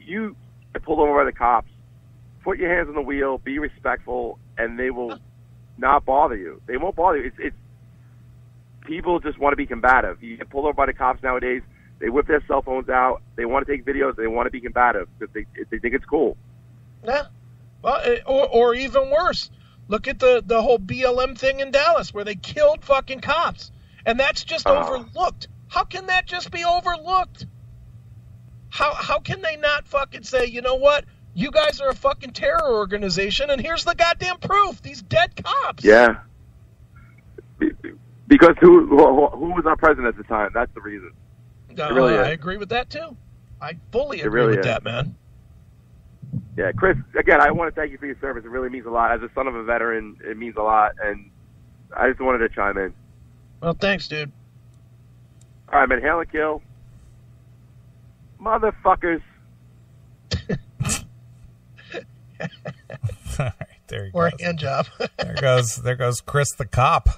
S4: you pull over by the cops, put your hands on the wheel, be respectful, and they will not bother you. They won't bother you. It's people just want to be combative. You get pulled over by the cops nowadays, they whip their cell phones out, they want to take videos, they want to be combative because they think it's cool.
S2: Yeah. Well, or even worse, look at the whole BLM thing in Dallas where they killed fucking cops. And that's just overlooked. How can that just be overlooked? How can they not fucking say, you know what? You guys are a fucking terror organization, and here's the goddamn proof. These dead cops.
S4: Yeah. Because who was our president at the time? That's the reason.
S2: Really I agree with that, too. I fully agree with that, man.
S4: Yeah, Chris, again, I want to thank you for your service. It really means a lot. As a son of a veteran, it means a lot, and I just wanted to chime in.
S2: Well, thanks, dude.
S4: All right, man, hail and kill. Motherfuckers.
S1: All right, there you go.
S2: Or a hand job.
S1: there goes Chris the cop.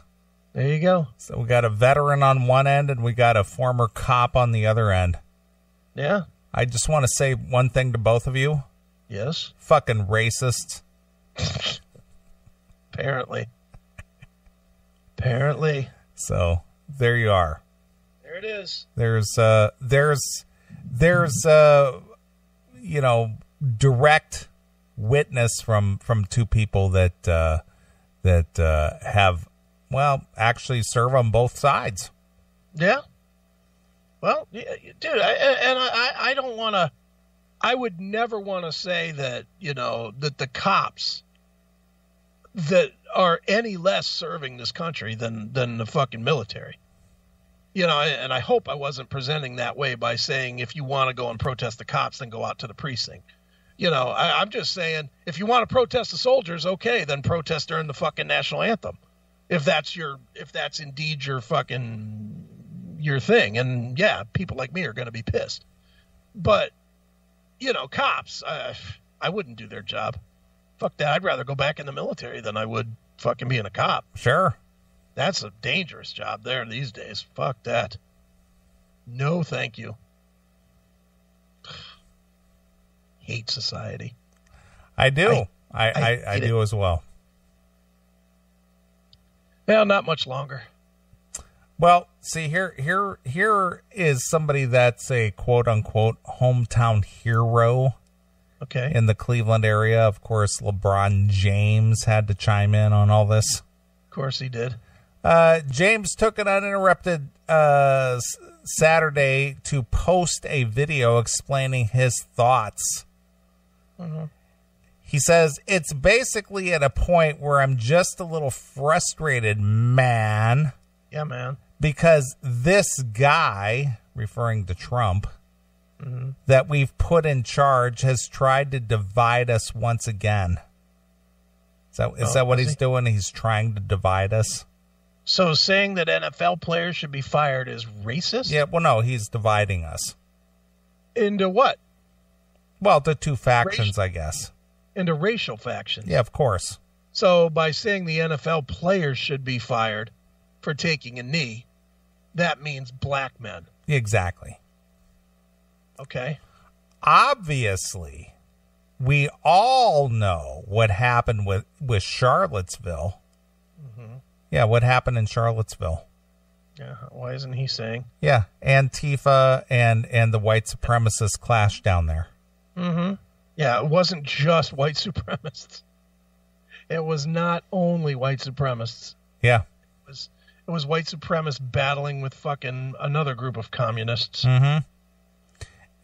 S2: There you go.
S1: So we got a veteran on one end and we got a former cop on the other end.
S2: Yeah.
S1: I just want to say one thing to both of you.
S2: Yes.
S1: Fucking racists.
S2: Apparently. Apparently.
S1: So there you are.
S2: There it is.
S1: There's direct witness from two people that have, well, actually serve on both sides.
S2: Yeah. Well, dude, I don't want to. I would never want to say that, that the cops that are any less serving this country than the fucking military. And I hope I wasn't presenting that way by saying if you want to go and protest the cops, then go out to the precinct. I'm just saying if you want to protest the soldiers, okay, then protest during the fucking national anthem. If that's indeed your thing. And yeah, people like me are going to be pissed. But, cops, I wouldn't do their job. Fuck that. I'd rather go back in the military than I would fucking being a cop.
S1: Sure.
S2: That's a dangerous job there these days. Fuck that. No, thank you. Hate society.
S1: I do. I do as well.
S2: Well, not much longer.
S1: Well, see, here is somebody that's a quote-unquote hometown hero.
S2: Okay.
S1: In the Cleveland area. Of course, LeBron James had to chime in on all this.
S2: Of course he did.
S1: James took an uninterrupted Saturday to post a video explaining his thoughts.
S2: Mm-hmm.
S1: He says, it's basically at a point where I'm just a little frustrated, man.
S2: Yeah, man.
S1: Because this guy, referring to Trump,
S2: mm-hmm.
S1: that we've put in charge has tried to divide us once again. Is that what he's doing? He's trying to divide us?
S2: So saying that NFL players should be fired is racist?
S1: Yeah, well, no, he's dividing us.
S2: Into what?
S1: Well, the two factions, I guess.
S2: Into racial factions.
S1: Yeah, of course.
S2: So by saying the NFL players should be fired for taking a knee, that means black men.
S1: Exactly.
S2: Okay.
S1: Obviously, we all know what happened with Charlottesville.
S2: Mm-hmm.
S1: Yeah, what happened in Charlottesville?
S2: Yeah, why isn't he saying?
S1: Yeah, Antifa and the white supremacists clashed down there.
S2: Mm-hmm. Yeah, it wasn't just white supremacists. It was not only white supremacists.
S1: Yeah.
S2: It was white supremacists battling with fucking another group of communists.
S1: Mm-hmm.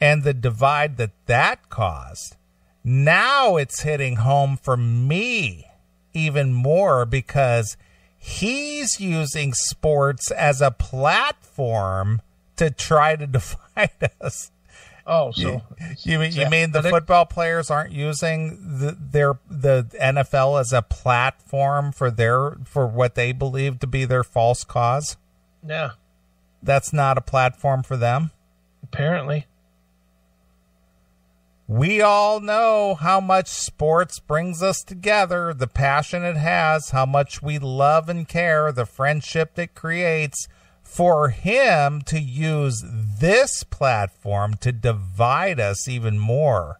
S1: And the divide that caused, now it's hitting home for me even more because he's using sports as a platform to try to divide us.
S2: Oh, so
S1: you mean the football players aren't using the NFL as a platform for what they believe to be their false cause?
S2: Yeah.
S1: That's not a platform for them?
S2: Apparently.
S1: We all know how much sports brings us together, the passion it has, how much we love and care, the friendship it creates. For him to use this platform to divide us even more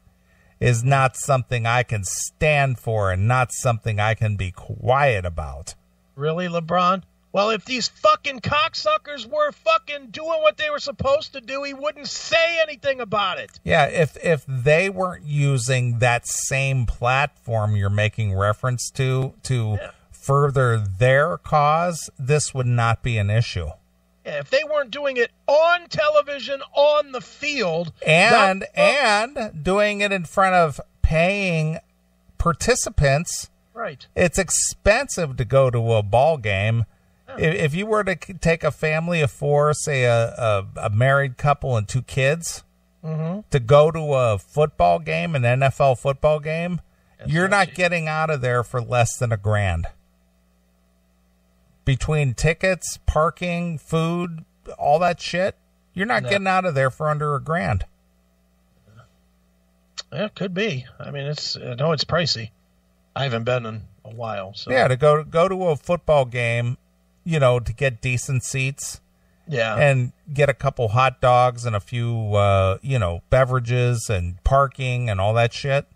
S1: is not something I can stand for and not something I can be quiet about.
S2: Really, LeBron? Well, if these fucking cocksuckers were fucking doing what they were supposed to do, he wouldn't say anything about it.
S1: Yeah, if they weren't using that same platform you're making reference to further their cause, this would not be an issue.
S2: Yeah, if they weren't doing it on television, on the field,
S1: and doing it in front of paying participants,
S2: right?
S1: It's expensive to go to a ball game. Yeah. If you were to take a family of four, say a married couple and two kids,
S2: mm-hmm.
S1: to go to a football game, an NFL football game, you're not getting out of there for less than $1,000. Between tickets, parking, food, all that shit, you're not getting out of there for under $1,000.
S2: Yeah, it could be. I mean, I know it's pricey. I haven't been in a while. So
S1: yeah, to go to a football game, to get decent seats
S2: Yeah.
S1: And get a couple hot dogs and a few, beverages and parking and all that shit.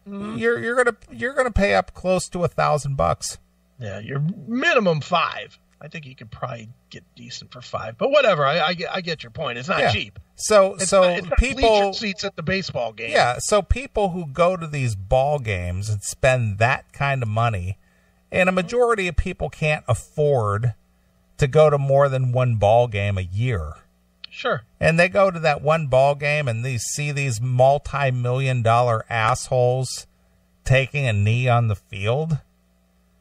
S1: Mm-hmm. You're gonna pay up close to $1,000.
S2: Yeah, your minimum $5. I think you could probably get decent for $5, but whatever. I get your point. It's not cheap.
S1: So
S2: it's not
S1: people
S2: bleacher seats at the baseball game.
S1: Yeah. So people who go to these ball games and spend that kind of money, and a majority of people can't afford to go to more than one ball game a year.
S2: Sure.
S1: And they go to that one ball game and they see these multi-million-dollar assholes taking a knee on the field.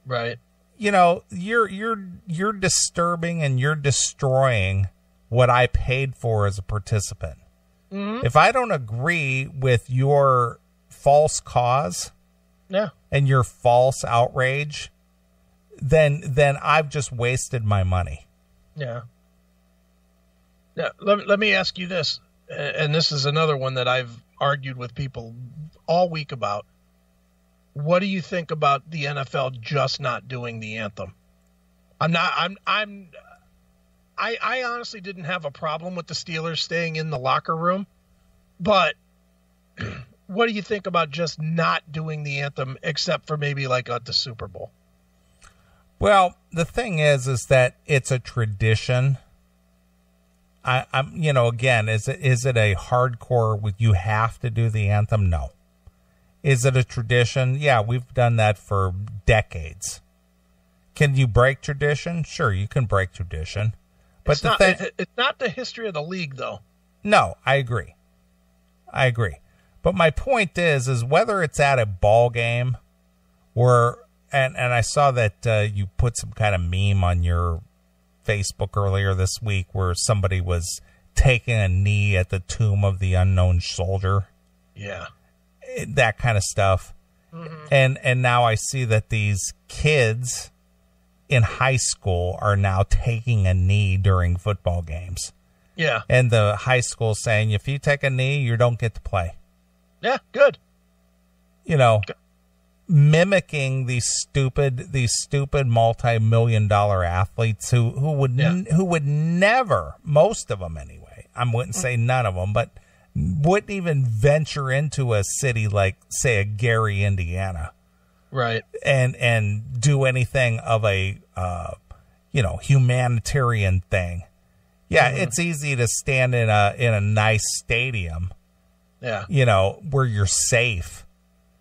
S2: Right.
S1: You're disturbing and you're destroying what I paid for as a participant. Mm-hmm. If I don't agree with your false cause, and your false outrage, then I've just wasted my money.
S2: Yeah. Now, let me ask you this, and this is another one that I've argued with people all week about. What do you think about the NFL just not doing the anthem? I honestly didn't have a problem with the Steelers staying in the locker room, but what do you think about just not doing the anthem except for maybe like at the Super Bowl?
S1: Well, the thing is that it's a tradition. Again, is it a hardcore, you have to do the anthem? No. Is it a tradition? Yeah, we've done that for decades. Can you break tradition? Sure, you can break tradition. But
S2: it's not the history of the league, though.
S1: No, I agree. But my point is whether it's at a ball game or, and I saw that you put some kind of meme on your Facebook earlier this week where somebody was taking a knee at the tomb of the unknown soldier.
S2: Yeah.
S1: That kind of stuff. Mm-hmm. And now I see that these kids in high school are now taking a knee during football games.
S2: Yeah.
S1: And the high school saying, if you take a knee, you don't get to play.
S2: Yeah, good.
S1: Mimicking these stupid multi-million-dollar athletes who would never, most of them anyway, I wouldn't say none of them, but wouldn't even venture into a city like, say, a Gary, Indiana,
S2: right?
S1: And do anything of a humanitarian thing. Yeah, It's easy to stand in a nice stadium, where you're safe.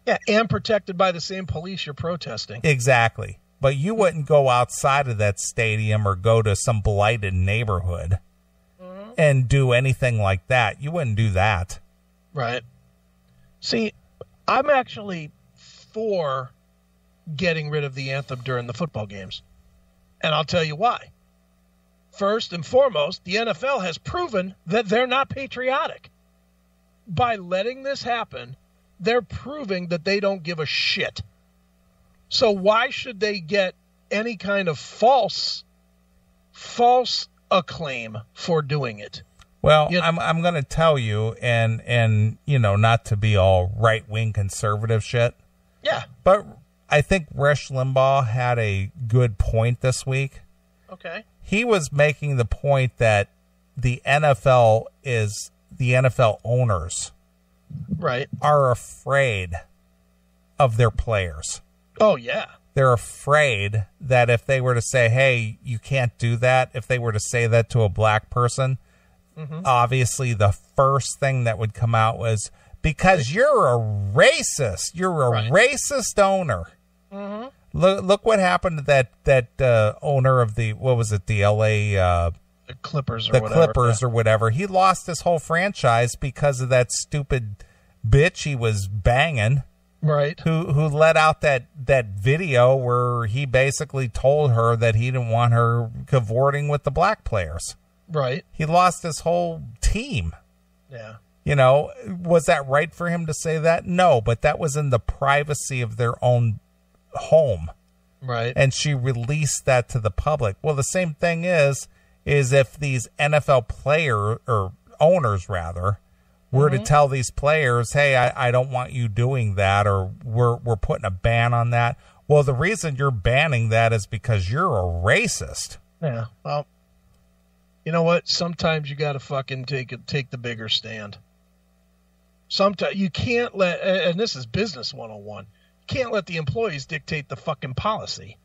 S2: Yeah, and protected by the same police you're protesting.
S1: Exactly. But you wouldn't go outside of that stadium or go to some blighted neighborhood and do anything like that. You wouldn't do that.
S2: Right. See, I'm actually for getting rid of the anthem during the football games. And I'll tell you why. First and foremost, the NFL has proven that they're not patriotic. By letting this happen, they're proving that they don't give a shit. So why should they get any kind of false acclaim for doing it?
S1: Well, I'm going to tell you, and not to be all right-wing conservative shit.
S2: Yeah.
S1: But I think Rush Limbaugh had a good point this week.
S2: Okay.
S1: He was making the point that the NFL owners are afraid of their players.
S2: Oh, yeah.
S1: They're afraid that if they were to say, hey, you can't do that, if they were to say that to a black person, obviously the first thing that would come out was, because you're a racist. You're a racist owner. Mm-hmm. Look what happened to that owner of the, what was it, the L.A.
S2: the Clippers or
S1: whatever. He lost his whole franchise because of that stupid bitch he was banging.
S2: Right.
S1: Who let out that video where he basically told her that he didn't want her cavorting with the black players.
S2: Right.
S1: He lost his whole team.
S2: Yeah.
S1: Was that right for him to say that? No, but that was in the privacy of their own home.
S2: Right.
S1: And she released that to the public. Well, the same thing is if these NFL owners were to tell these players, hey, I don't want you doing that, or we're putting a ban on that. Well, the reason you're banning that is because you're a racist.
S2: Yeah. Well, you know what? Sometimes you got to fucking take the bigger stand. Sometimes you can't let, and this is business 101, you can't let the employees dictate the fucking policy.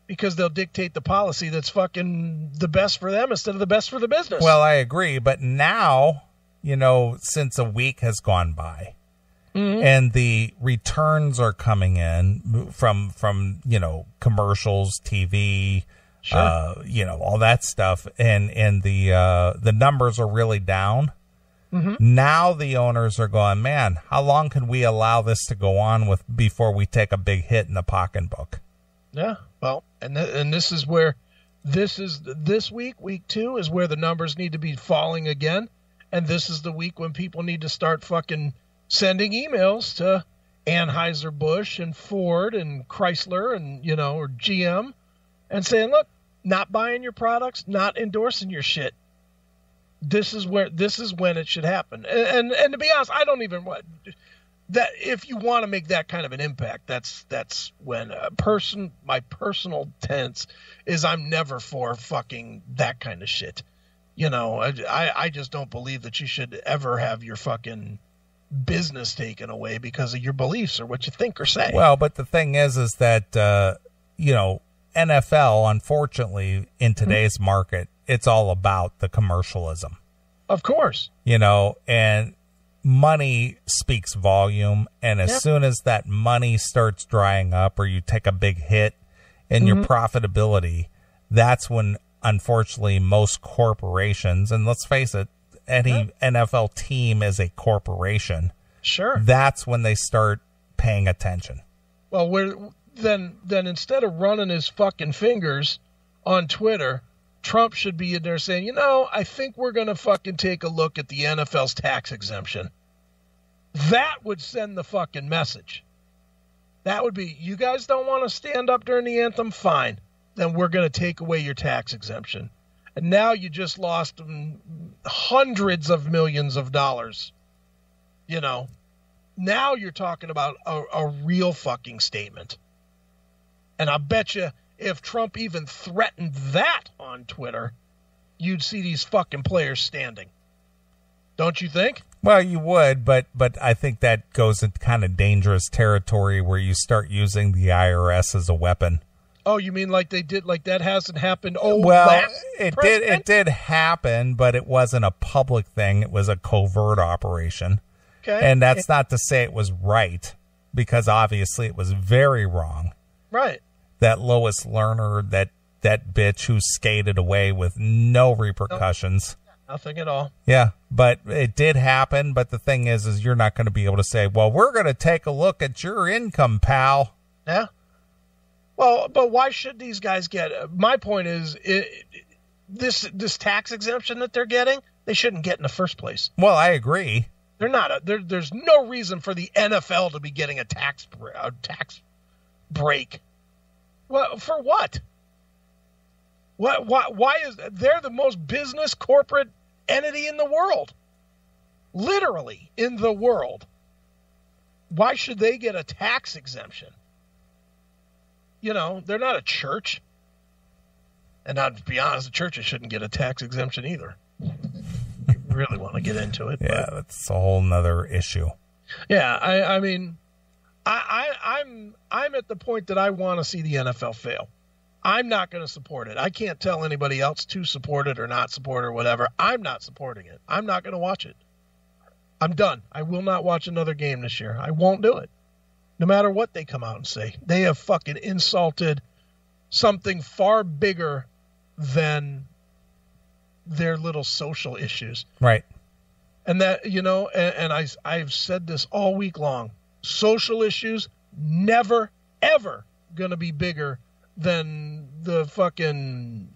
S2: Because they'll dictate the policy that's fucking the best for them instead of the best for the business.
S1: Well, I agree. But now, since a week has gone by, and the returns are coming in from commercials, TV,
S2: Sure.
S1: all that stuff, and the numbers are really down. Now the owners are going, man, how long can we allow this to go on with before we take a big hit in the pocketbook?
S2: Yeah, well, and this is where this week 2 is where the numbers need to be falling again, and this is the week when people need to start fucking sending emails to Anheuser-Busch and Ford and Chrysler and or GM and saying, look, not buying your products, not endorsing your shit. This is when it should happen. And to be honest, I don't even want that. If you want to make that kind of an impact, that's when my personal tense is I'm never for fucking that kind of shit. I just don't believe that you should ever have your fucking business taken away because of your beliefs or what you think or say.
S1: Well, but the thing is that, NFL, unfortunately, in today's market, it's all about the commercialism.
S2: Of course.
S1: And money speaks volume. And as soon as that money starts drying up or you take a big hit in your profitability, that's when, unfortunately, most corporations, and let's face it, any NFL team is a corporation.
S2: Sure.
S1: That's when they start paying attention.
S2: Well, then instead of running his fucking fingers on Twitter, Trump should be in there saying, I think we're going to fucking take a look at the NFL's tax exemption. That would send the fucking message. That would be, you guys don't want to stand up during the anthem? Fine. Then we're going to take away your tax exemption. And now you just lost hundreds of millions of dollars. Now you're talking about a real fucking statement. And I bet you if Trump even threatened that on Twitter, you'd see these fucking players standing. Don't you think?
S1: Well, you would, but I think that goes into kind of dangerous territory where you start using the IRS as a weapon.
S2: Oh, you mean like they did? Like that hasn't happened? Oh,
S1: well, it did happen, but it wasn't a public thing. It was a covert operation.
S2: Okay.
S1: And that's not to say it was right, because obviously it was very wrong.
S2: Right.
S1: That Lois Lerner, that bitch who skated away with no repercussions.
S2: Nothing at all.
S1: Yeah, but it did happen. But the thing is you're not going to be able to say, well, we're going to take a look at your income, pal.
S2: Yeah. Well, but why should these guys get? My point is, this tax exemption that they're getting, they shouldn't get in the first place.
S1: Well, I agree.
S2: They're not. There's no reason for the NFL to be getting a tax break. Well, for what? Why is they're the most business corporate entity in the world? Literally in the world. Why should they get a tax exemption? They're not a church. And not to be honest, the churches shouldn't get a tax exemption either. You really want to get into it.
S1: Yeah, that's a whole nother issue.
S2: Yeah, I mean, I'm at the point that I want to see the NFL fail. I'm not going to support it. I can't tell anybody else to support it or not support it or whatever. I'm not supporting it. I'm not going to watch it. I'm done. I will not watch another game this year. I won't do it. No matter what they come out and say. They have fucking insulted something far bigger than their little social issues.
S1: Right.
S2: And that, and I've said this all week long. Social issues never, ever going to be bigger than the fucking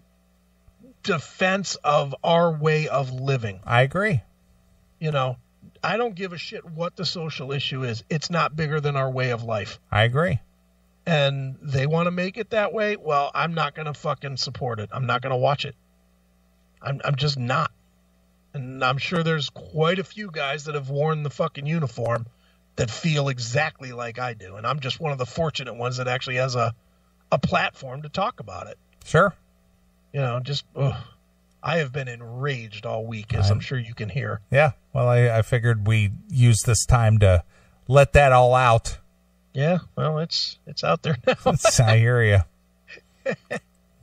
S2: defense of our way of living.
S1: I agree.
S2: I don't give a shit what the social issue is. It's not bigger than our way of life.
S1: I agree.
S2: And they want to make it that way. Well, I'm not going to fucking support it. I'm not going to watch it. I'm just not. And I'm sure there's quite a few guys that have worn the fucking uniform that feel exactly like I do. And I'm just one of the fortunate ones that actually has a platform to talk about it.
S1: Sure.
S2: I have been enraged all week, as I'm sure you can hear.
S1: Yeah, well, I figured we use this time to let that all out.
S2: Yeah, well, it's out there now.
S1: I hear you.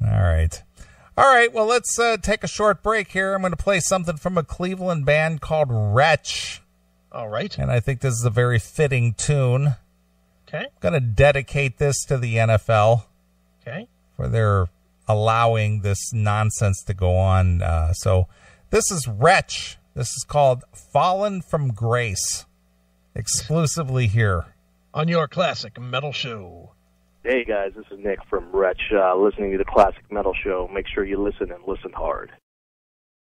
S1: All right. All right, well, let's take a short break here. I'm going to play something from a Cleveland band called Wretch.
S2: All right.
S1: And I think this is a very fitting tune.
S2: Okay.
S1: I'm going to dedicate this to the NFL.
S2: Okay.
S1: For their allowing this nonsense to go on. So this is Wretch. This is called Fallen from Grace. Exclusively here
S2: on your Classic Metal Show.
S5: Hey guys, this is Nick from Wretch, listening to the Classic Metal Show. Make sure you listen and listen hard.